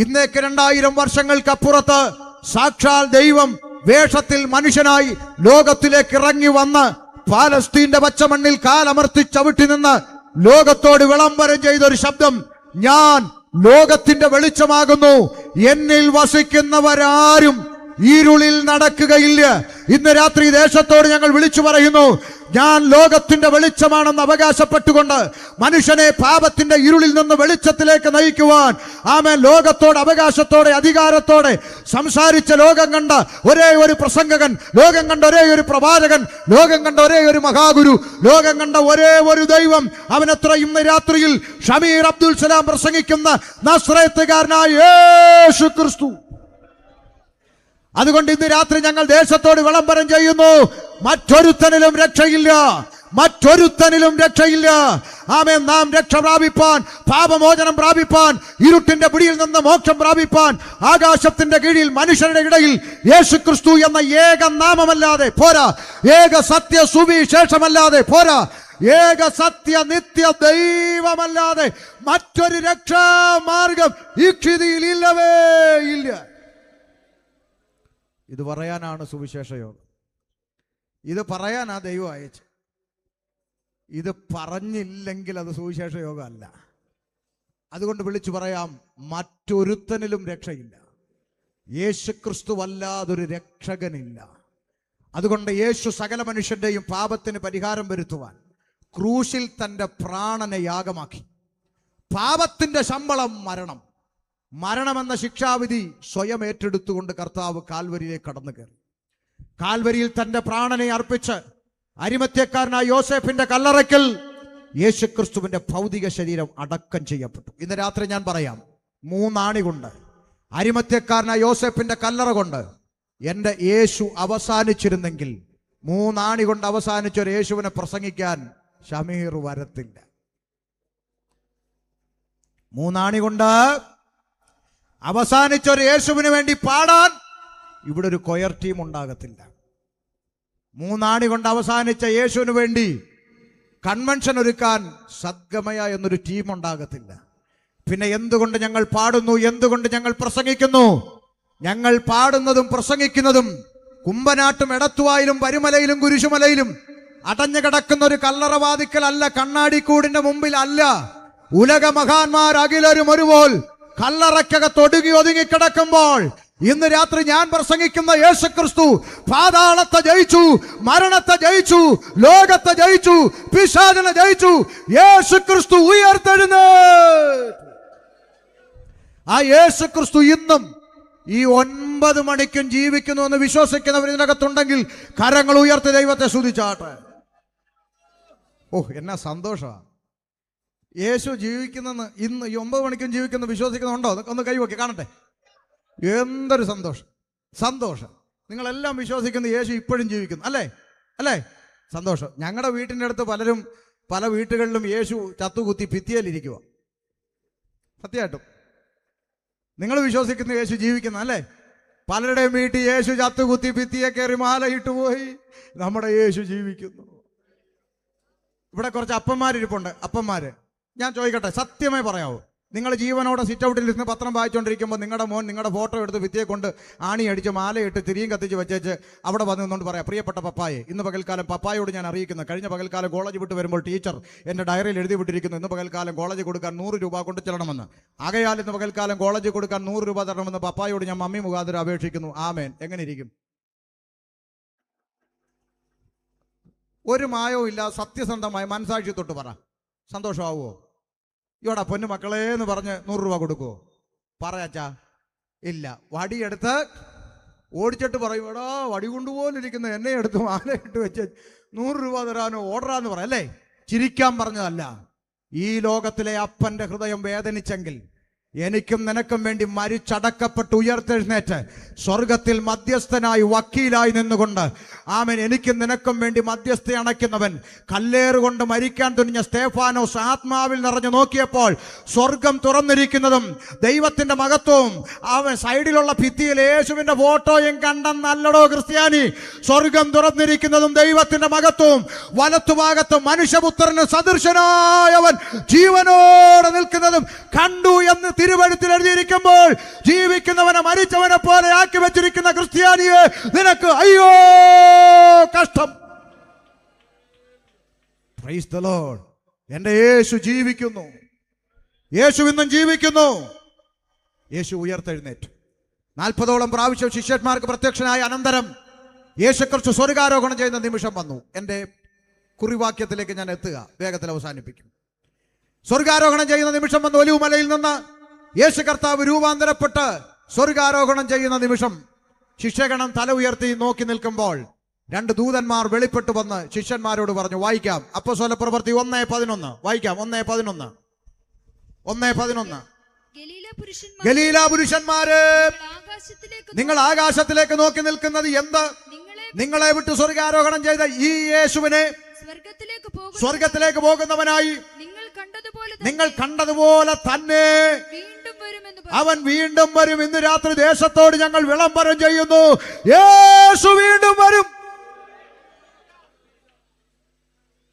ഇന്നേക്ക് 2000 വർഷങ്ങൾക്കപ്പുറത്ത് സാക്ഷാൽ ദൈവം വേഷത്തിൽ മനുഷ്യനായി ലോകത്തിലേക്ക് ഇറങ്ങി വന്ന് പാലസ്തീന്റെ പച്ചമണ്ണിൽ കാലമർത്തി ചവിട്ടി നിന്ന് ലോകത്തോട് വിളംബരം ചെയ്തൊരു ശബ്ദം, ഞാൻ ലോകത്തിന്റെ വെളിച്ചമാകുന്നു, എന്നിൽ വസിക്കുന്നവരാരും ഇരുളിൽ നടക്കുകയില്ല. ഇന്ന് രാത്രി ദേശത്തോട് ഞങ്ങൾ വിളിച്ചു പറയുന്നു, ഞാൻ ലോകത്തിന്റെ വെളിച്ചമാണെന്ന് അവകാശപ്പെട്ടുകൊണ്ട് മനുഷ്യനെ പാപത്തിന്റെ ഇരുളിൽ നിന്ന് വെളിച്ചത്തിലേക്ക് നയിക്കുവാൻ ആമേൻ ലോകത്തോട് അവകാശത്തോടെ അധികാരത്തോടെ സംസാരിച്ച ലോകം കണ്ട ഒരേ ഒരു പ്രസംഗകൻ, ലോകം കണ്ട ഒരേ ഒരു പ്രവാചകൻ, ലോകം കണ്ട ഒരേ ഒരു മഹാഗുരു, ലോകം കണ്ട ഒരേ ഒരു ദൈവം, അവനത്ര ഇന്ന് രാത്രിയിൽ ഷമീർ അബ്ദുൽ സലാം പ്രസംഗിക്കുന്ന നസ്രയത്തുകാരനായ യേശു ക്രിസ്തു. അതുകൊണ്ട് ഇന്ന് രാത്രി ഞങ്ങൾ ദേശത്തോട് വിളംബരം ചെയ്യുന്നു, മറ്റൊരുത്തനിലും രക്ഷയില്ല, മറ്റൊരുത്തനിലും രക്ഷയില്ല. ആമേൻ. നാം രക്ഷ പ്രാപിപ്പാൻ, പാപമോചനം പ്രാപിപ്പാൻ, ഇരുട്ടിന്റെ പിടിയിൽ നിന്ന് മോക്ഷം പ്രാപിപ്പാൻ ആകാശത്തിന്റെ കീഴിൽ മനുഷ്യരുടെ ഇടയിൽ യേശുക്രിസ്തു എന്ന ഏക നാമമല്ലാതെ പോരാ, ഏക സത്യ സുവിശേഷമല്ലാതെ പോരാ, ഏക സത്യ നിത്യ ദൈവമല്ലാതെ മറ്റൊരു രക്ഷാമാർഗം ഈ ക്ഷിതിയിൽ ഇല്ലവേ ഇല്ല. ഇത് പറയാനാണ് സുവിശേഷ യോഗം. ഇത് പറയാനാ ദൈവം അയച്ചു. ഇത് പറഞ്ഞില്ലെങ്കിൽ അത് സുവിശേഷ യോഗം അല്ല. അതുകൊണ്ട് വിളിച്ചു പറയാം, മറ്റൊരുത്തനിലും രക്ഷയില്ല. യേശുക്രിസ്തു അല്ലാതൊരു രക്ഷകനില്ല. അതുകൊണ്ട് യേശു സകല മനുഷ്യന്റെയും പാപത്തിന് പരിഹാരം വരുത്തുവാൻ ക്രൂശിൽ തന്റെ പ്രാണനെ യാഗമാക്കി. പാപത്തിന്റെ ശമ്പളം മരണം. മരണമെന്ന ശിക്ഷാവിധി സ്വയം ഏറ്റെടുത്തുകൊണ്ട് കർത്താവ് കാൽവരിയിലേക്ക് കടന്നു കയറി. കാൽവരിയിൽ തന്റെ പ്രാണനെ അർപ്പിച്ച് അരിമത്യക്കാരനായ യോസേഫിന്റെ കല്ലറയ്ക്കൽ യേശുക്രിസ്തുവിന്റെ ഭൗതിക ശരീരം അടക്കം ചെയ്യപ്പെട്ടു. ഇന്ന് രാത്രി ഞാൻ പറയാം, 3 ആണി കൊണ്ട് അരിമത്യക്കാരനായ യോസേഫിന്റെ കല്ലറ കൊണ്ട് എന്റെ യേശു അവസാനിച്ചിരുന്നെങ്കിൽ 3 ആണി കൊണ്ട് അവസാനിച്ച ഒരു യേശുവിനെ പ്രസംഗിക്കാൻ ഷമീർ വരത്തില്ല. 3 ആണി കൊണ്ട് അവസാനിച്ച ഒരു യേശുവിന് വേണ്ടി പാടാൻ ഇവിടെ ഒരു കൊയർ ടീം ഉണ്ടാകത്തില്ല. 3 ആണി കൊണ്ട് അവസാനിച്ച യേശുവിന് വേണ്ടി കൺവെൻഷൻ ഒരുക്കാൻ സദ്ഗമയ എന്നൊരു ടീം ഉണ്ടാകത്തില്ല. പിന്നെ എന്തുകൊണ്ട് ഞങ്ങൾ പാടുന്നു, എന്തുകൊണ്ട് ഞങ്ങൾ പ്രസംഗിക്കുന്നു? ഞങ്ങൾ പാടുന്നതും പ്രസംഗിക്കുന്നതും കുമ്പനാട്ടും എടത്തുവായിലും പരുമലയിലും കുരിശുമലയിലും അടഞ്ഞു കിടക്കുന്ന ഒരു കല്ലറവാതിക്കൽ അല്ല, കണ്ണാടിക്കൂടിന്റെ മുമ്പിൽ അല്ല. ഉലക മഹാന്മാർ അഖിലരും ഒരുപോൽ കല്ലറയ്ക്കകത്ത് ഒതുങ്ങിക്കിടക്കുമ്പോൾ ഇന്ന് രാത്രി ഞാൻ പ്രസംഗിക്കുന്ന യേശുക്രിസ്തു പാതാളത്തെ ജയിച്ചു, മരണത്തെ ജയിച്ചു, ലോകത്തെ ജയിച്ചു, പിശാചിനെ ജയിച്ചു. യേശുക്രിസ്തു ഉയർത്തെഴുന്നേറ്റു. ആ യേശുക്രിസ്തു ഇന്നും ഈ 9 മണിക്കും ജീവിക്കുന്നു എന്ന് വിശ്വസിക്കുന്നവർ ഇതിനകത്തുണ്ടെങ്കിൽ കരങ്ങൾ ഉയർത്തി ദൈവത്തെ സ്തുതിച്ചാട്ടെ. ഓ, എന്നാ സന്തോഷമാണ്. യേശു ജീവിക്കുന്നെന്ന് ഇന്ന് ഈ 9 മണിക്കും ജീവിക്കുന്ന വിശ്വസിക്കുന്നുണ്ടോ? ഒന്ന് കൈവക്കി കാണട്ടെ. എന്തൊരു സന്തോഷം, സന്തോഷം. നിങ്ങളെല്ലാം വിശ്വസിക്കുന്ന യേശു ഇപ്പോഴും ജീവിക്കുന്നു, അല്ലേ? അല്ലേ? സന്തോഷം. ഞങ്ങളുടെ വീട്ടിൻ്റെ അടുത്ത് പലരും പല വീട്ടുകളിലും യേശു ചത്തുകുത്തി ഭിത്തിയിലിരിക്കുക. സത്യമായിട്ടും നിങ്ങൾ വിശ്വസിക്കുന്ന യേശു ജീവിക്കുന്ന, അല്ലേ? പലരുടെയും വീട്ടിൽ യേശു ചത്തുകുത്തി ഭിത്തിയെ കയറി മാലയിട്ട് പോയി. നമ്മുടെ യേശു ജീവിക്കുന്നു. ഇവിടെ കുറച്ച് അപ്പന്മാരിരിപ്പുണ്ട്. അപ്പന്മാര്, ഞാൻ ചോദിക്കട്ടെ, സത്യമായി പറയാവോ? നിങ്ങൾ ജീവനോടെ സിറ്റ് ഔട്ടിൽ ഇരുന്ന് പത്രം വായിച്ചുകൊണ്ടിരിക്കുമ്പോൾ നിങ്ങളുടെ മോൻ നിങ്ങളുടെ ഫോട്ടോ എടുത്ത് ഭിത്തിയെ കൊണ്ട് ആണി അടിച്ച് മാലയിട്ട് തിരിയും കത്തിച്ച് വെച്ചേച്ച് അവിടെ വന്നു നിന്നുകൊണ്ട് പറയാം, പ്രിയപ്പെട്ട പപ്പായെ, ഇന്ന് പകൽക്കാലം പപ്പായോട് ഞാൻ അറിയിക്കുന്നു, കഴിഞ്ഞ പകൽക്കാലം കോളേജ് വിട്ട് വരുമ്പോൾ ടീച്ചർ എൻ്റെ ഡയറിയിൽ എഴുതി വിട്ടിരിക്കുന്നു, ഇന്ന് പകൽക്കാലം കോളേജ് കൊടുക്കാൻ 100 രൂപ കൊണ്ട് ചെല്ലണമെന്ന്. ആകയാൽ ഇന്ന് പകൽക്കാലം കോളേജ് കൊടുക്കാൻ 100 രൂപ തരണമെന്ന് പപ്പായോട് ഞാൻ മമ്മി മുഖാന്തരം അപേക്ഷിക്കുന്നു. ആമേൻ. എങ്ങനെ ഇരിക്കും? ഒരു മായവും ഇല്ല, സത്യസന്ധമായി മനസാക്ഷി തൊട്ട് പറ, സന്തോഷമാവുമോ? ഇവിടെ പൊന്നു മക്കളെ എന്ന് പറഞ്ഞ് 100 രൂപ കൊടുക്കുമോ? പറയാച്ചാ ഇല്ല. വടിയെടുത്ത് ഓടിച്ചിട്ട് പറയും, എടാ വടി കൊണ്ടുപോലിരിക്കുന്ന എന്നെ എടുത്ത് മാലയിട്ട് വെച്ച് 100 രൂപ തരാനോ ഓർഡറാന്ന് പറയാം, അല്ലേ? ചിരിക്കാൻ പറഞ്ഞതല്ല. ഈ ലോകത്തിലെ അപ്പൻ്റെ ഹൃദയം വേദനിച്ചെങ്കിൽ എനിക്കും നിനക്കും വേണ്ടി മരിച്ചടക്കപ്പെട്ട് ഉയർത്തെഴുന്നേറ്റ് സ്വർഗത്തിൽ മധ്യസ്ഥനായി വക്കീലായി നിന്നുകൊണ്ട് ആമേൻ എനിക്കും നിനക്കും വേണ്ടി മധ്യസ്ഥ അണയ്ക്കുന്നവൻ, കല്ലേറുകൊണ്ട് മരിക്കാൻ തുനിഞ്ഞ സ്തേഫാനോസ് ആത്മാവിൽ നിറഞ്ഞു നോക്കിയപ്പോൾ സ്വർഗം തുറന്നിരിക്കുന്നതും ദൈവത്തിന്റെ മഹത്വവും അവൻ സൈഡിലുള്ള ഭിത്തിയിൽ യേശുവിന്റെ ഫോട്ടോയും കണ്ടെന്നല്ലടോ ക്രിസ്ത്യാനി. സ്വർഗം തുറന്നിരിക്കുന്നതും ദൈവത്തിന്റെ മഹത്വവും വലത്തുഭാഗത്ത് മനുഷ്യപുത്രന് സദൃശനായവൻ ജീവനോടെ നിൽക്കുന്നതും കണ്ടു എന്ന് തിരുവഴുത്തിൽ എഴുതിയിരിക്കുമ്പോൾ ജീവിക്കുന്നവനെ മരിച്ചവനെ പോലെ ആക്കി വെച്ചിരിക്കുന്ന ക്രിസ്ത്യാനിയെ നിനക്ക് അയ്യോ കഷ്ടം. Praise the Lord. എന്റെ യേശു ജീവിക്കുന്നു. യേശു ഇന്നും ജീവിക്കുന്നു. യേശു ഉയർത്തെഴുന്നേറ്റു. 40ഓളം പ്രാവശ്യം ശിഷ്യന്മാർക്ക് പ്രത്യക്ഷനായ അനന്തരം യേശുക്രിസ്തു സ്വർഗാരോഹണം ചെയ്യുന്ന നിമിഷം വന്നു. എൻ്റെ കുറിവാക്യത്തിലേക്ക് ഞാൻ എത്തുക, വേഗത്തിൽ അവസാനിപ്പിക്കും. സ്വർഗാരോഹണം ചെയ്യുന്ന നിമിഷം വന്നു. ഒലിവുമലയിൽ നിന്ന് യേശു കർത്താവ് രൂപാന്തരപ്പെട്ട് സ്വർഗാരോഹണം ചെയ്യുന്ന നിമിഷം ശിഷ്യഗണം തല ഉയർത്തി നോക്കി നിൽക്കുമ്പോൾ 2 ദൂതന്മാർ വെളിപ്പെട്ടു വന്ന് ശിഷ്യന്മാരോട് പറഞ്ഞു. വായിക്കാം, അപ്പോസ്തല പ്രവൃത്തി 1:11. വായിക്കാം, 1:11. ഗലീല പുരുഷന്മാരെ, നിങ്ങൾ ആകാശത്തിലേക്ക് നോക്കി നിൽക്കുന്നത് എന്ത്? നിങ്ങളെ വിട്ട് സ്വർഗാരോഹണം ചെയ്ത ഈ യേശുവിനെ സ്വർഗത്തിലേക്ക് പോകുന്നവനായി നിങ്ങൾ കണ്ടതുപോലെ തന്നെ അവൻ വീണ്ടും വരും. ഇന്ന് രാത്രി ദേശത്തോട് ഞങ്ങൾ വിളംബരം ചെയ്യുന്നു, യേശു വീണ്ടും വരും.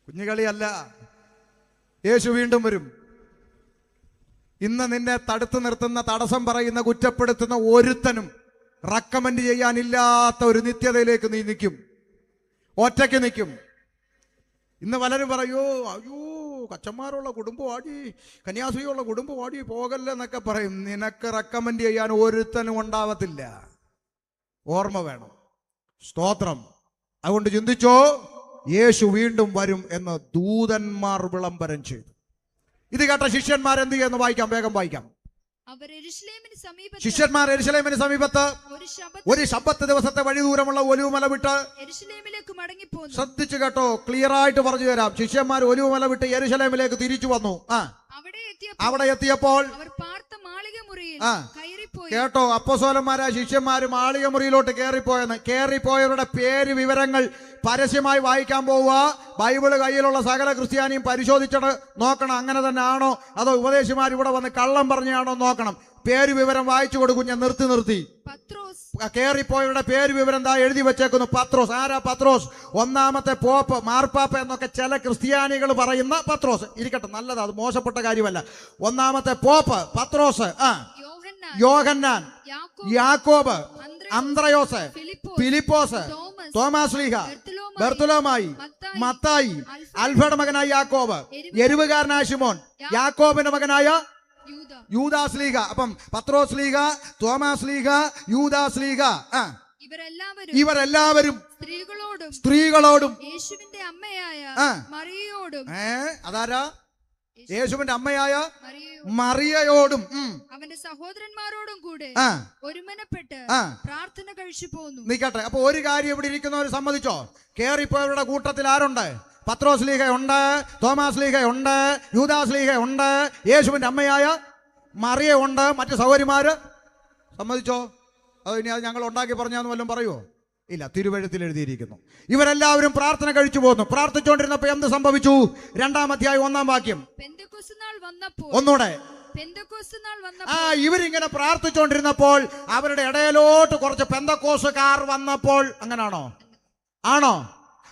കുഞ്ഞുകളിയല്ല, യേശു വീണ്ടും വരും. ഇന്ന് നിന്നെ തടുത്തു നിർത്തുന്ന, തടസ്സം പറയുന്ന, കുറ്റപ്പെടുത്തുന്ന ഒരുത്തനും റെക്കമെൻഡ് ചെയ്യാനില്ലാത്ത ഒരു നിത്യതയിലേക്ക് നീ നിൽക്കും, ഒറ്റയ്ക്ക് നിൽക്കും. ഇന്ന് പലരും പറയൂ, അയ്യോ കച്ചന്മാരുള്ള കുടുംബവാടി, കന്യാസ്ത്രീയുള്ള കുടുംബവാടി പോകല്ലെന്നൊക്കെ പറയും. നിനക്ക് റെക്കമെൻഡ് ചെയ്യാൻ ഒരുത്തനും ഉണ്ടാവത്തില്ല. ഓർമ്മ വേണം. സ്തോത്രം. അതുകൊണ്ട് ചിന്തിച്ചോ, യേശു വീണ്ടും വരും എന്ന് ദൂതന്മാർ വിളംബരം ചെയ്തു. ഇത് കേട്ട ശിഷ്യന്മാർ എന്ത് ചെയ്യുന്നു? വായിക്കാം, വേഗം വായിക്കാം. ശിഷ്യന്മാർ യെരുശലേമിന് സമീപത്ത് ഒരു ശബ്ബത്ത് ദിവസത്തെ വഴി ദൂരമുള്ള ഒലിവുമല വിട്ട് ശ്രദ്ധിച്ചു കേട്ടോ, ക്ലിയർ ആയിട്ട് പറഞ്ഞു തരാം. ശിഷ്യന്മാർ ഒലിവുമല വിട്ട് യെരുശലേമിലേക്ക് തിരിച്ചു വന്നു. അവിടെ എത്തിയപ്പോൾ കേട്ടോ, അപ്പോസ്തലന്മാരായ ശിഷ്യന്മാർ മാളിക മുറിയിലോട്ട് കയറിപ്പോയവരുടെ പേര് വിവരങ്ങൾ പരസ്യമായി വായിക്കാൻ പോവുക. ബൈബിള് കയ്യിലുള്ള സകല ക്രിസ്ത്യാനിയും പരിശോധിച്ചിട്ട് നോക്കണം, അങ്ങനെ തന്നെ ആണോ അതോ ഉപദേശിമാർ ഇവിടെ വന്ന് കള്ളം പറഞ്ഞാണോ നോക്കണം. പേര് വിവരം വായിച്ചു കൊടുക്കും. ഞാൻ നിർത്തി കയറിപ്പോയവരുടെ പേര് വിവരം എന്താ എഴുതി വെച്ചേക്കുന്നു. പത്രോസ്. ആരാ പത്രോസ്? ഒന്നാമത്തെ പോപ്പ്, മാർപ്പാപ്പ എന്നൊക്കെ ചില ക്രിസ്ത്യാനികൾ പറയുന്ന പത്രോസ്. ഇരിക്കട്ടെ, നല്ലതാ, അത് മോശപ്പെട്ട കാര്യമല്ല. ഒന്നാമത്തെ പോപ്പ് പത്രോസ്, യോഹന്നാൻ, യാക്കോബ്, അന്ത്രയോസ്, ഫിലിപ്പോസ്, തോമാശ്ലീഹ, ബർത്തുലോമായി, മത്തായി, അൽഫയുടെ മകനായ യാക്കോബ്, എരിവുകാരനായ ശിമോൻ, യാക്കോബിന്റെ മകനായ യൂദാശ്ലീഹ. അപ്പം പത്രോസ്ലീഹ, തോമാശ്ലീഹ, യൂദാശ്ലീഹ, ഇവരെല്ലാവരും സ്ത്രീകളോടും യേശുവിന്റെ അമ്മയായ മറിയയോടും, അതാരാ? യേശുവിന്റെ അമ്മയായ മറിയയോടും അവന്റെ സഹോദരന്മാരോടും കൂടെ ഒരുമനപ്പെട്ട് പ്രാർത്ഥന കഴിച്ചു പോന്നു. നിക്കട്ടെ. അപ്പൊ ഒരു കാര്യം ഇവിടെ ഇരിക്കുന്നവർ സമ്മതിച്ചോ? കേറിപ്പോയവരുടെ കൂട്ടത്തിൽ ആരുണ്ട്? പത്രോസ് ലീഹയുണ്ട്, തോമാസ് ലീഹയുണ്ട്, യൂദാസ് ലീഹയുണ്ട്, യേശുവിന്റെ അമ്മയായ മറിയ ഉണ്ട്, മറ്റു സഹോദരിമാര്. സമ്മതിച്ചോ? അത് ഇനി അത് ഞങ്ങൾ ഉണ്ടാക്കി പറഞ്ഞാന്ന് വല്ലതും പറയുമോ? ഇല്ല, തിരുവെഴുത്തിൽ എഴുതിയിരിക്കുന്നു. ഇവരെല്ലാവരും പ്രാർത്ഥന കഴിച്ചു പോന്നു. പ്രാർത്ഥിച്ചുകൊണ്ടിരുന്നപ്പോ എന്ത് സംഭവിച്ചു? 2-ാം അധ്യായം 1-ാം വാക്യം. ഒന്നൂടെ. ഇവരിങ്ങനെ പ്രാർത്ഥിച്ചുകൊണ്ടിരുന്നപ്പോൾ അവരുടെ ഇടയിലോട്ട് കുറച്ച് പെന്തക്കോസുകാർ വന്നപ്പോൾ. അങ്ങനാണോ? ആണോ?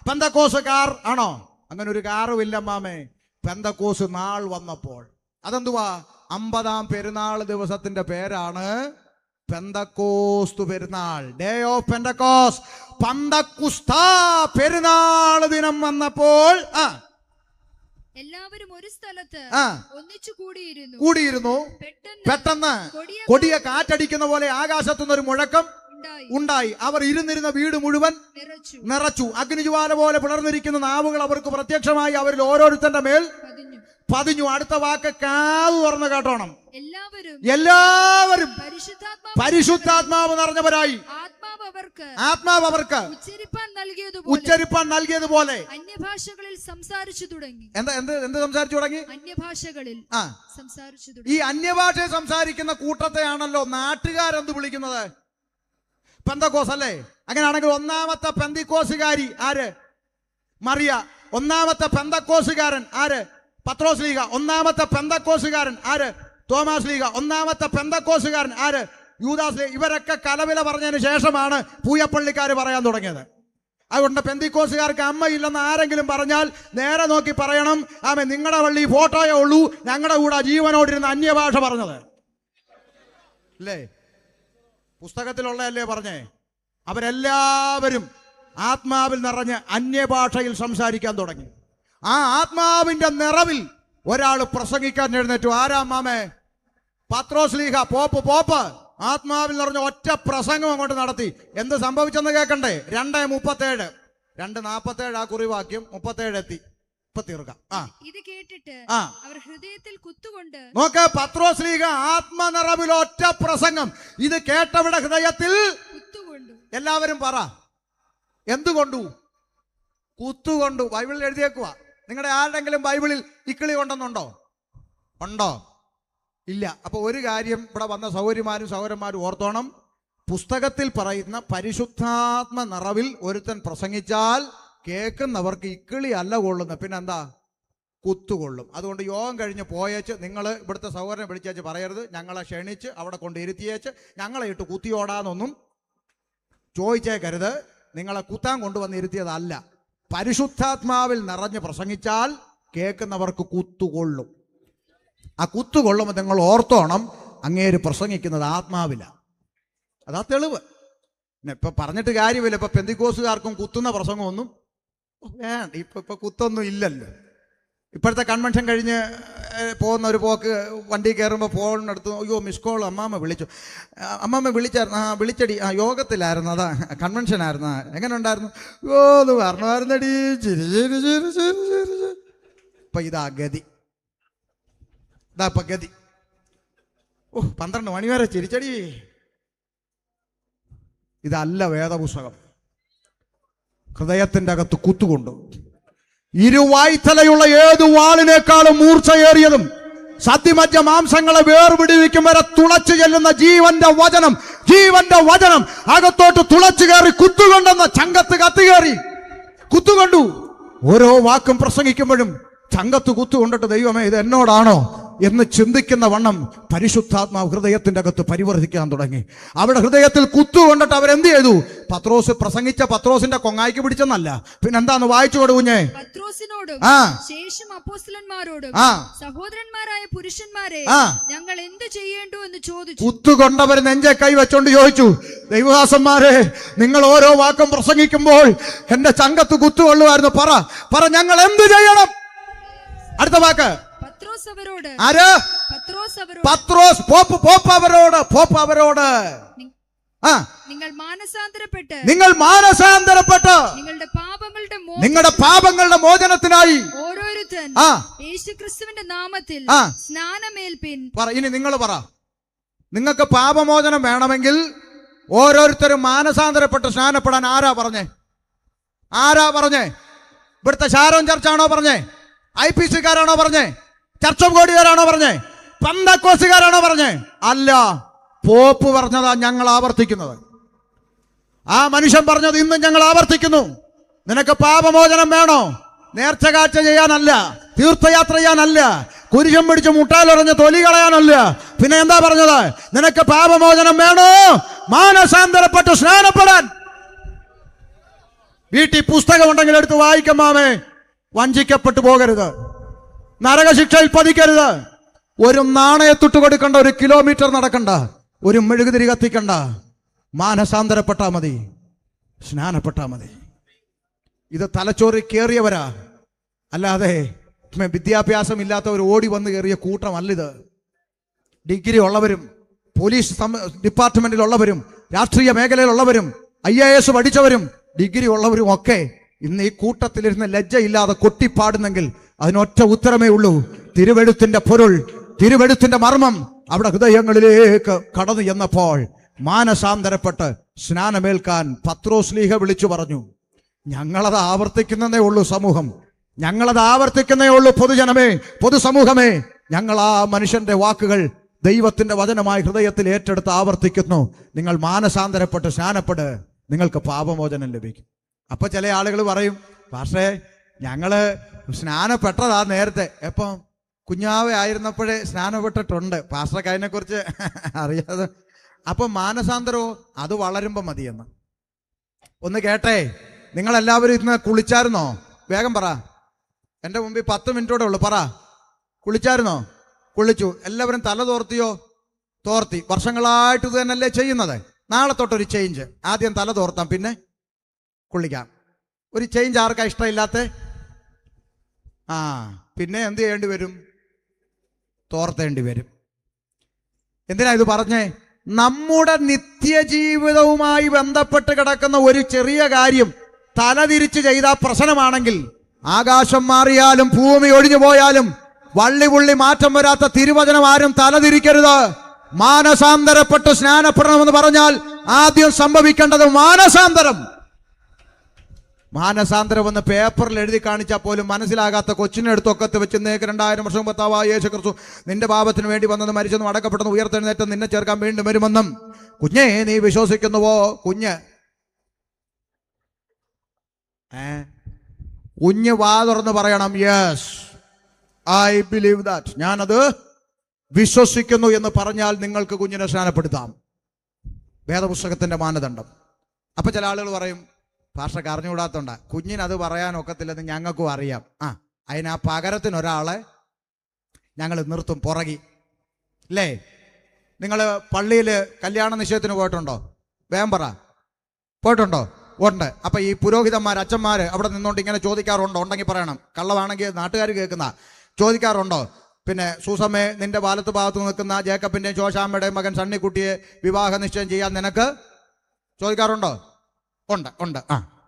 പെന്തക്കോസുകാർ ആണോ? അങ്ങനെ ഒരു കാറുമില്ല മാമേ. പെന്തക്കോസ് നാൾ വന്നപ്പോൾ. അതെന്തുവാ? 50-ാം പെരുന്നാൾ ദിവസത്തിന്റെ പേരാണ് പെന്തക്കോസ്തു പെരുന്നാൾ. Day of Pentecost. പന്തക്കുസ്താ പെരുന്നാൾ ദിനം വന്നപ്പോൾ എല്ലാവരും ഒരു സ്ഥലത്ത് ഒന്നിച്ചു കൂടിയിരുന്നു. പെട്ടെന്ന് കൊടിയ കാറ്റടിക്കുന്ന പോലെ ആകാശത്തുനിന്ന് ഒരു മുഴക്കം ഉണ്ടായി. അവർ ഇരുന്നിരുന്ന വീട് മുഴുവൻ നിറച്ചു. അഗ്നിജ്വാല പോലെ പിളർന്നിരിക്കുന്ന നാവുകൾ അവർക്ക് പ്രത്യക്ഷമായി. അവരിൽ ഓരോരുത്തന്റെ മേൽ പതിഞ്ഞു. അടുത്ത വാക്ക് കാതു തുറന്ന് കേട്ടോണം. എല്ലാവരും പരിശുദ്ധാത്മാവ് നിറഞ്ഞവരായി. ആത്മാവ് അവർക്ക് ഉച്ചരിപ്പാൻ നൽകിയതുപോലെ അന്യഭാഷകളിൽ സംസാരിച്ചു തുടങ്ങി. എന്ത് സംസാരിച്ചു തുടങ്ങി? അന്യഭാഷകളിൽ സംസാരിച്ചു തുടങ്ങി. ഈ അന്യഭാഷ സംസാരിക്കുന്ന കൂട്ടത്തെയാണല്ലോ നാട്ടുകാരെന്ത് വിളിക്കുന്നത്? പെന്തക്കോസ് അല്ലേ? അങ്ങനെയാണെങ്കിൽ 1-ാമത്തെ പെന്തിക്കോസുകാരി ആര്? മറിയ. 1-ാമത്തെ പെന്തക്കോസുകാരൻ ആര്? പത്രോസ് ലീഗ. 1-ാമത്തെ പെന്തക്കോസുകാരൻ ആര്? തോമാസ് ലീഗ. 1-ാമത്തെ പെന്തക്കോസുകാരൻ ആര്? യൂദാസ് ലീഗ. ഇവരൊക്കെ കലവില പറഞ്ഞതിന് ശേഷമാണ് പൂയപ്പള്ളിക്കാർ പറയാൻ തുടങ്ങിയത്. അതുകൊണ്ട് പെന്തിക്കോസുകാർക്ക് അമ്മയില്ലെന്ന് ആരെങ്കിലും പറഞ്ഞാൽ നേരെ നോക്കി പറയണം, ആമേ നിങ്ങളുടെ പള്ളി ഫോട്ടോയേ ഉള്ളൂ, ഞങ്ങളുടെ കൂടെ ജീവനോടിരുന്ന അന്യഭാഷ പറഞ്ഞത് അല്ലേ? പുസ്തകത്തിലുള്ളതല്ലേ പറഞ്ഞേ? അവരെല്ലാവരും ആത്മാവിൽ നിറഞ്ഞ് അന്യഭാഷയിൽ സംസാരിക്കാൻ തുടങ്ങി. ആ ആത്മാവിന്റെ നിറവിൽ ഒരാൾ പ്രസംഗിക്കാൻ എഴുന്നേറ്റു. ആരാ മാമേ? പത്രോസ് ലീഹ. പോപ്പ് ആത്മാവിൽ നിറഞ്ഞ ഒറ്റ പ്രസംഗം അങ്ങോട്ട് നടത്തി. എന്ത് സംഭവിച്ചെന്ന് കേൾക്കണ്ടേ? 2:37 2:47 ആ കുറിവാക്യം 37 എത്തി. ഇപ്പൊ തീർക്കാം. ഇത് കേട്ടിട്ട് അവർ ഹൃദയത്തിൽ കുത്തുകൊണ്ട്. നോക്ക്, പത്രോസ് ലീഹ ആത്മനിറവിൽ ഒറ്റ പ്രസംഗം. ഇത് കേട്ടവിടെ ഹൃദയത്തിൽ കുത്തുകൊണ്ടു. എല്ലാവരും പറ, എന്തുകൊണ്ടു? കുത്തുകൊണ്ടു. ബൈബിളിൽ എഴുതിയേക്കുക. നിങ്ങളുടെ ആരുടെങ്കിലും ബൈബിളിൽ ഇക്കിളി കൊണ്ടെന്നുണ്ടോ? ഉണ്ടോ? ഇല്ല. അപ്പൊ ഒരു കാര്യം ഇവിടെ വന്ന സഹോദരിമാരും സഹോദരന്മാരും ഓർത്തോണം. പുസ്തകത്തിൽ പറയുന്ന പരിശുദ്ധാത്മ നിറവിൽ ഒരുത്തൻ പ്രസംഗിച്ചാൽ കേൾക്കുന്നവർക്ക് ഇക്കിളി അല്ല കൊള്ളുന്നത്, പിന്നെന്താ? കുത്തുകൊള്ളും. അതുകൊണ്ട് യോഗം കഴിഞ്ഞ് പോയേച്ച് നിങ്ങൾ ഇവിടുത്തെ സഹോദരനെ വിളിച്ചേച്ച് പറയരുത്, ഞങ്ങളെ ക്ഷണിച്ച് അവിടെ കൊണ്ട് ഇരുത്തിയേച്ച് ഞങ്ങളെ ഇട്ട് കുത്തിയോടാന്നൊന്നും ചോദിച്ചേക്കരുത്. നിങ്ങളെ കുത്താൻ കൊണ്ടുവന്ന് ഇരുത്തിയതല്ല. പരിശുദ്ധാത്മാവിൽ നിറഞ്ഞ് പ്രസംഗിച്ചാൽ കേൾക്കുന്നവർക്ക് കുത്തുകൊള്ളും. ആ കുത്തുകൊള്ളുമ്പോൾ നിങ്ങൾ ഓർത്തോണം, അങ്ങേര് പ്രസംഗിക്കുന്നത് ആത്മാവില. അതാ തെളിവ്. പിന്നെ ഇപ്പൊ പറഞ്ഞിട്ട് കാര്യമില്ല. ഇപ്പൊ പെന്തിക്കോസുകാർക്കും കുത്തുന്ന പ്രസംഗമൊന്നും വേണ്ട. ഇപ്പൊ കുത്തൊന്നും ഇല്ലല്ലോ. ഇപ്പോഴത്തെ കൺവെൻഷൻ കഴിഞ്ഞ് പോകുന്ന ഒരു പോക്ക് വണ്ടി കയറുമ്പോൾ ഫോണിനടുത്ത്, അയ്യോ മിസ് കോൾ, അമ്മാമ്മ വിളിച്ചു. അമ്മാമ്മ വിളിച്ചായിരുന്നു. വിളിച്ചടി, ഗത്തിലായിരുന്നു, അതാ കൺവെൻഷൻ ആയിരുന്നു. എങ്ങനെ ഉണ്ടായിരുന്നു? എന്ന് പറഞ്ഞായിരുന്നടി. ഇപ്പൊ ഇതാ ഗതി. ഇപ്പൊ ഗതി. 12 മണി വരെ ചിരിച്ചടി. ഇതല്ല വേദപുസ്തകം. ഹൃദയത്തിന്റെ അകത്ത് കുത്തുകൊണ്ടു. ഇരുവായ്ത്തലയുള്ള ഏതു വാളിനേക്കാളും മൂർച്ചയേറിയതും സദ്യമജ്ജ മാംസങ്ങളെ വേർപിടിവിക്കും വരെ തുളച്ചു ചെല്ലുന്ന ജീവന്റെ വചനം അകത്തോട്ട് തുളച്ചു കയറി കുത്തുകൊണ്ടെന്ന ചങ്കത്ത് കത്തുകയറി കുത്തുകൊണ്ടു. ഓരോ വാക്കും പ്രസംഗിക്കുമ്പോഴും ചങ്കത്ത് കുത്തുകൊണ്ടിട്ട് ദൈവമേ ഇത് എന്നോടാണോ എന്ന് ചിന്തിക്കുന്ന വണ്ണം പരിശുദ്ധാത്മാവ് ഹൃദയത്തിന്റെ അകത്ത് പരിവർത്തിക്കാൻ തുടങ്ങി. അവിടെ ഹൃദയത്തിൽ കുത്തുകൊണ്ടിട്ട് അവരെന്ത് ചെയ്തു? പത്രോസ് പ്രസംഗിച്ച പത്രോസിന്റെ കൊങ്ങായിക്ക് പിടിച്ചെന്നല്ല, പിന്നെന്താന്ന് വായിച്ചു കൊടുക്കുഞ്ഞേ? പത്രോസിനോടും ശേഷം അപ്പോസ്തലന്മാരോടും സഹോദരന്മാരായ പുരുഷന്മാരെ ഞങ്ങൾ എന്ത് ചെയ്യേണ്ടു എന്ന് ചോദിച്ചു. കുത്തുകൊണ്ടവർ നെഞ്ചെ കൈ വെച്ചോണ്ട് ചോദിച്ചു, ദൈവദാസന്മാരെ, നിങ്ങൾ ഓരോ വാക്കും പ്രസംഗിക്കുമ്പോൾ എന്റെ ചങ്കത്ത് കുത്തുകൊള്ളുമായിരുന്നു. പറ ഞങ്ങൾ എന്ത് ചെയ്യണം? അടുത്ത വാക്ക് പോപ്പ് അവരോട് നിങ്ങൾ മാനസാന്തരപ്പെട്ട് നിങ്ങളുടെ പാപങ്ങളുടെ മോചനത്തിനായി ഓരോരുത്തൻ യേശുക്രിസ്തുവിന്റെ നാമത്തിൽ സ്നാനമേൽപ്പിൻ. ഇനി നിങ്ങൾ പറ, നിങ്ങൾക്ക് പാപമോചനം വേണമെങ്കിൽ ഓരോരുത്തരും മാനസാന്തരപ്പെട്ട് സ്നാനപ്പെടാൻ ആരാ പറഞ്ഞേ? ഇവിടുത്തെ ഷാരോൺ ചർച്ചാണോ പറഞ്ഞേ? IPC-കാരാണോ പറഞ്ഞേ? ചർച്ച് ഓഫ് ഗോഡുകാരാണോ പറഞ്ഞേ? പെന്തക്കോസ്തുകാരാണോ പറഞ്ഞേ? അല്ല, പോപ്പ് പറഞ്ഞതാ ഞങ്ങൾ ആവർത്തിക്കുന്നത്. ആ മനുഷ്യൻ പറഞ്ഞത് ഇന്നും ഞങ്ങൾ ആവർത്തിക്കുന്നു. നിനക്ക് പാപമോചനം വേണോ? നേർച്ച കാഴ്ച ചെയ്യാനല്ല, തീർത്ഥയാത്ര ചെയ്യാനല്ല, കുരിശം പിടിച്ച് മുട്ടാലൊറഞ്ഞ് തൊലി കളയാനല്ല. പിന്നെ എന്താ പറഞ്ഞത്? നിനക്ക് പാപമോചനം വേണോ? മാനസാന്തരപ്പെട്ട് സ്നാനപ്പെടാൻ. വീട്ടിൽ പുസ്തകം ഉണ്ടെങ്കിൽ എടുത്ത് വായിക്കമ്മാമേ. വഞ്ചിക്കപ്പെട്ടു പോകരുത്, നരകശിക്ഷയിൽ പതിക്കരുത്. ഒരു നാണയത്തുട്ട് കൊടുക്കണ്ട, 1 കിലോമീറ്റർ നടക്കണ്ട, ഒരു മെഴുകുതിരി കത്തിക്കണ്ട. മാനസാന്തരപ്പെട്ടാ മതി, സ്നാനപ്പെട്ടാ മതി. ഇത് തലച്ചോറിൽ കയറിയവരാ, അല്ലാതെ വിദ്യാഭ്യാസം ഇല്ലാത്തവർ ഓടി വന്ന് കയറിയ കൂട്ടമല്ലിത്. ഡിഗ്രി ഉള്ളവരും പോലീസ് ഡിപ്പാർട്ട്മെന്റിലുള്ളവരും രാഷ്ട്രീയ മേഖലയിലുള്ളവരും IAS പഠിച്ചവരും ഡിഗ്രി ഉള്ളവരും ഒക്കെ ഇന്ന് ഈ കൂട്ടത്തിലിരുന്ന് ലജ്ജയില്ലാതെ കൊട്ടിപ്പാടുന്നെങ്കിൽ അതിനൊറ്റ ഉത്തരമേ ഉള്ളൂ. തിരുവെഴുത്തിന്റെ പൊരുൾ, തിരുവെഴുത്തിന്റെ മർമ്മം അവിടെ ഹൃദയങ്ങളിലേക്ക് കടന്നു ചെന്നപ്പോൾ മാനസാന്തരപ്പെട്ട് സ്നാനമേൽക്കാൻ പത്രോസ്ലീഹ വിളിച്ചു പറഞ്ഞു. ഞങ്ങളത് ആവർത്തിക്കുന്നതേ ഉള്ളൂ സമൂഹം, ഞങ്ങളത് ആവർത്തിക്കുന്നേ ഉള്ളൂ പൊതുജനമേ, പൊതുസമൂഹമേ. ഞങ്ങൾ ആ മനുഷ്യന്റെ വാക്കുകൾ ദൈവത്തിന്റെ വചനമായി ഹൃദയത്തിൽ ഏറ്റെടുത്ത് ആവർത്തിക്കുന്നു. നിങ്ങൾ മാനസാന്തരപ്പെട്ട് സ്നാനപ്പെട്ട്, നിങ്ങൾക്ക് പാപമോചനം ലഭിക്കും. അപ്പൊ ചില ആളുകൾ പറയും, പക്ഷേ ഞങ്ങള് സ്നാനപ്പെട്ടതാ നേരത്തെ. എപ്പം? കുഞ്ഞാവെ ആയിരുന്നപ്പോഴേ സ്നാനപ്പെട്ടിട്ടുണ്ട്. പാസ്റ്റർക്ക് അതിനെക്കുറിച്ച് അറിയാതെ. അപ്പൊ മാനസാന്തരമോ? അത് വളരുമ്പോ മതിയെന്ന്. ഒന്ന് കേട്ടെ, നിങ്ങളെല്ലാവരും ഇന്ന് കുളിച്ചായിരുന്നോ? വേഗം പറ. എൻ്റെ മുമ്പിൽ 10 മിനിറ്റോടെ ഉള്ളു. പറ, കുളിച്ചായിരുന്നോ? കുളിച്ചു. എല്ലാവരും തല തോർത്തിയോ? തോർത്തി. വർഷങ്ങളായിട്ട് ഇത് തന്നെയല്ലേ ചെയ്യുന്നത്? നാളെ തൊട്ടൊരു ചേഞ്ച്. ആദ്യം തല തോർത്താം, പിന്നെ കുളിക്കാം. ഒരു ചേഞ്ച് ആർക്കാ ഇഷ്ടമില്ലാത്ത? പിന്നെ എന്ത് ചെയ്യേണ്ടി വരും? തോർത്തേണ്ടി വരും. എന്തിനാ ഇത് പറഞ്ഞേ? നമ്മുടെ നിത്യജീവിതവുമായി ബന്ധപ്പെട്ട് കിടക്കുന്ന ഒരു ചെറിയ കാര്യം തലതിരിച്ച് ചെയ്താൽ പ്രശ്നമാണെങ്കിൽ, ആകാശം മാറിയാലും ഭൂമി ഒഴിഞ്ഞു പോയാലും വള്ളിപുള്ളി മാറ്റം വരാത്ത തിരുവചനം ആരും തലതിരിക്കരുത്. മാനസാന്തരപ്പെട്ട് സ്നാനപ്പെടണമെന്ന് പറഞ്ഞാൽ ആദ്യം സംഭവിക്കേണ്ടത് മാനസാന്തരം. മാനസാന്തരം എന്ന് പേപ്പറിൽ എഴുതി കാണിച്ചാൽ പോലും മനസ്സിലാകാത്ത കൊച്ചിനെടുത്തൊക്കത്ത് വെച്ച് നേക്ക് 2000 വർഷം മുമ്പത്താവാ യേശു ക്രിസ്തു നിന്റെ പാപത്തിന് വേണ്ടി വന്നെന്ന്, മരിച്ചെന്നും അടക്കപ്പെട്ടെന്നും ഉയർത്തെഴുന്നേറ്റം നിന്നെ ചേർക്കാൻ വീണ്ടും വരുമെന്നും. കുഞ്ഞേ, നീ വിശ്വസിക്കുന്നുവോ? കുഞ്ഞ് വാ തുറന്ന് പറയണം, യെസ് ഐ ബിലീവ് ദാറ്റ്, ഞാനത് വിശ്വസിക്കുന്നു എന്ന് പറഞ്ഞാൽ നിങ്ങൾക്ക് കുഞ്ഞിനെ സ്നാനപ്പെടുത്താം. വേദപുസ്തകത്തിന്റെ മാനദണ്ഡം. അപ്പൊ ചില ആളുകൾ പറയും, പാസ്റ്റർക്ക് അറിഞ്ഞുകൂടാത്തോണ്ട, കുഞ്ഞിനത് പറയാനൊക്കത്തില്ലെന്ന് ഞങ്ങൾക്കും അറിയാം. അതിന് ആ പകരത്തിനൊരാളെ ഞങ്ങൾ നിർത്തും പുറകി. അല്ലേ? നിങ്ങൾ പള്ളിയിൽ കല്യാണ നിശ്ചയത്തിന് പോയിട്ടുണ്ടോ? വേഗം പറ. പോയിട്ടുണ്ടോ? ഉണ്ട്. അപ്പൊ ഈ പുരോഹിതന്മാർ, അച്ഛന്മാർ അവിടെ നിന്നുകൊണ്ട് ഇങ്ങനെ ചോദിക്കാറുണ്ടോ? ഉണ്ടെങ്കിൽ പറയണം. കള്ളമാണെങ്കിൽ നാട്ടുകാർ കേൾക്കുന്ന ചോദിക്കാറുണ്ടോ? പിന്നെ സൂസമ്മേ, നിന്റെ വലത്ത് ഭാഗത്ത് നിൽക്കുന്ന ജേക്കബിന്റെയും ശോശാമ്മയുടെയും മകൻ സണ്ണിക്കുട്ടിയെ വിവാഹ നിശ്ചയം ചെയ്യാൻ നിനക്ക് ചോദിക്കാറുണ്ടോ? ഉണ്ട്, ഉണ്ട്.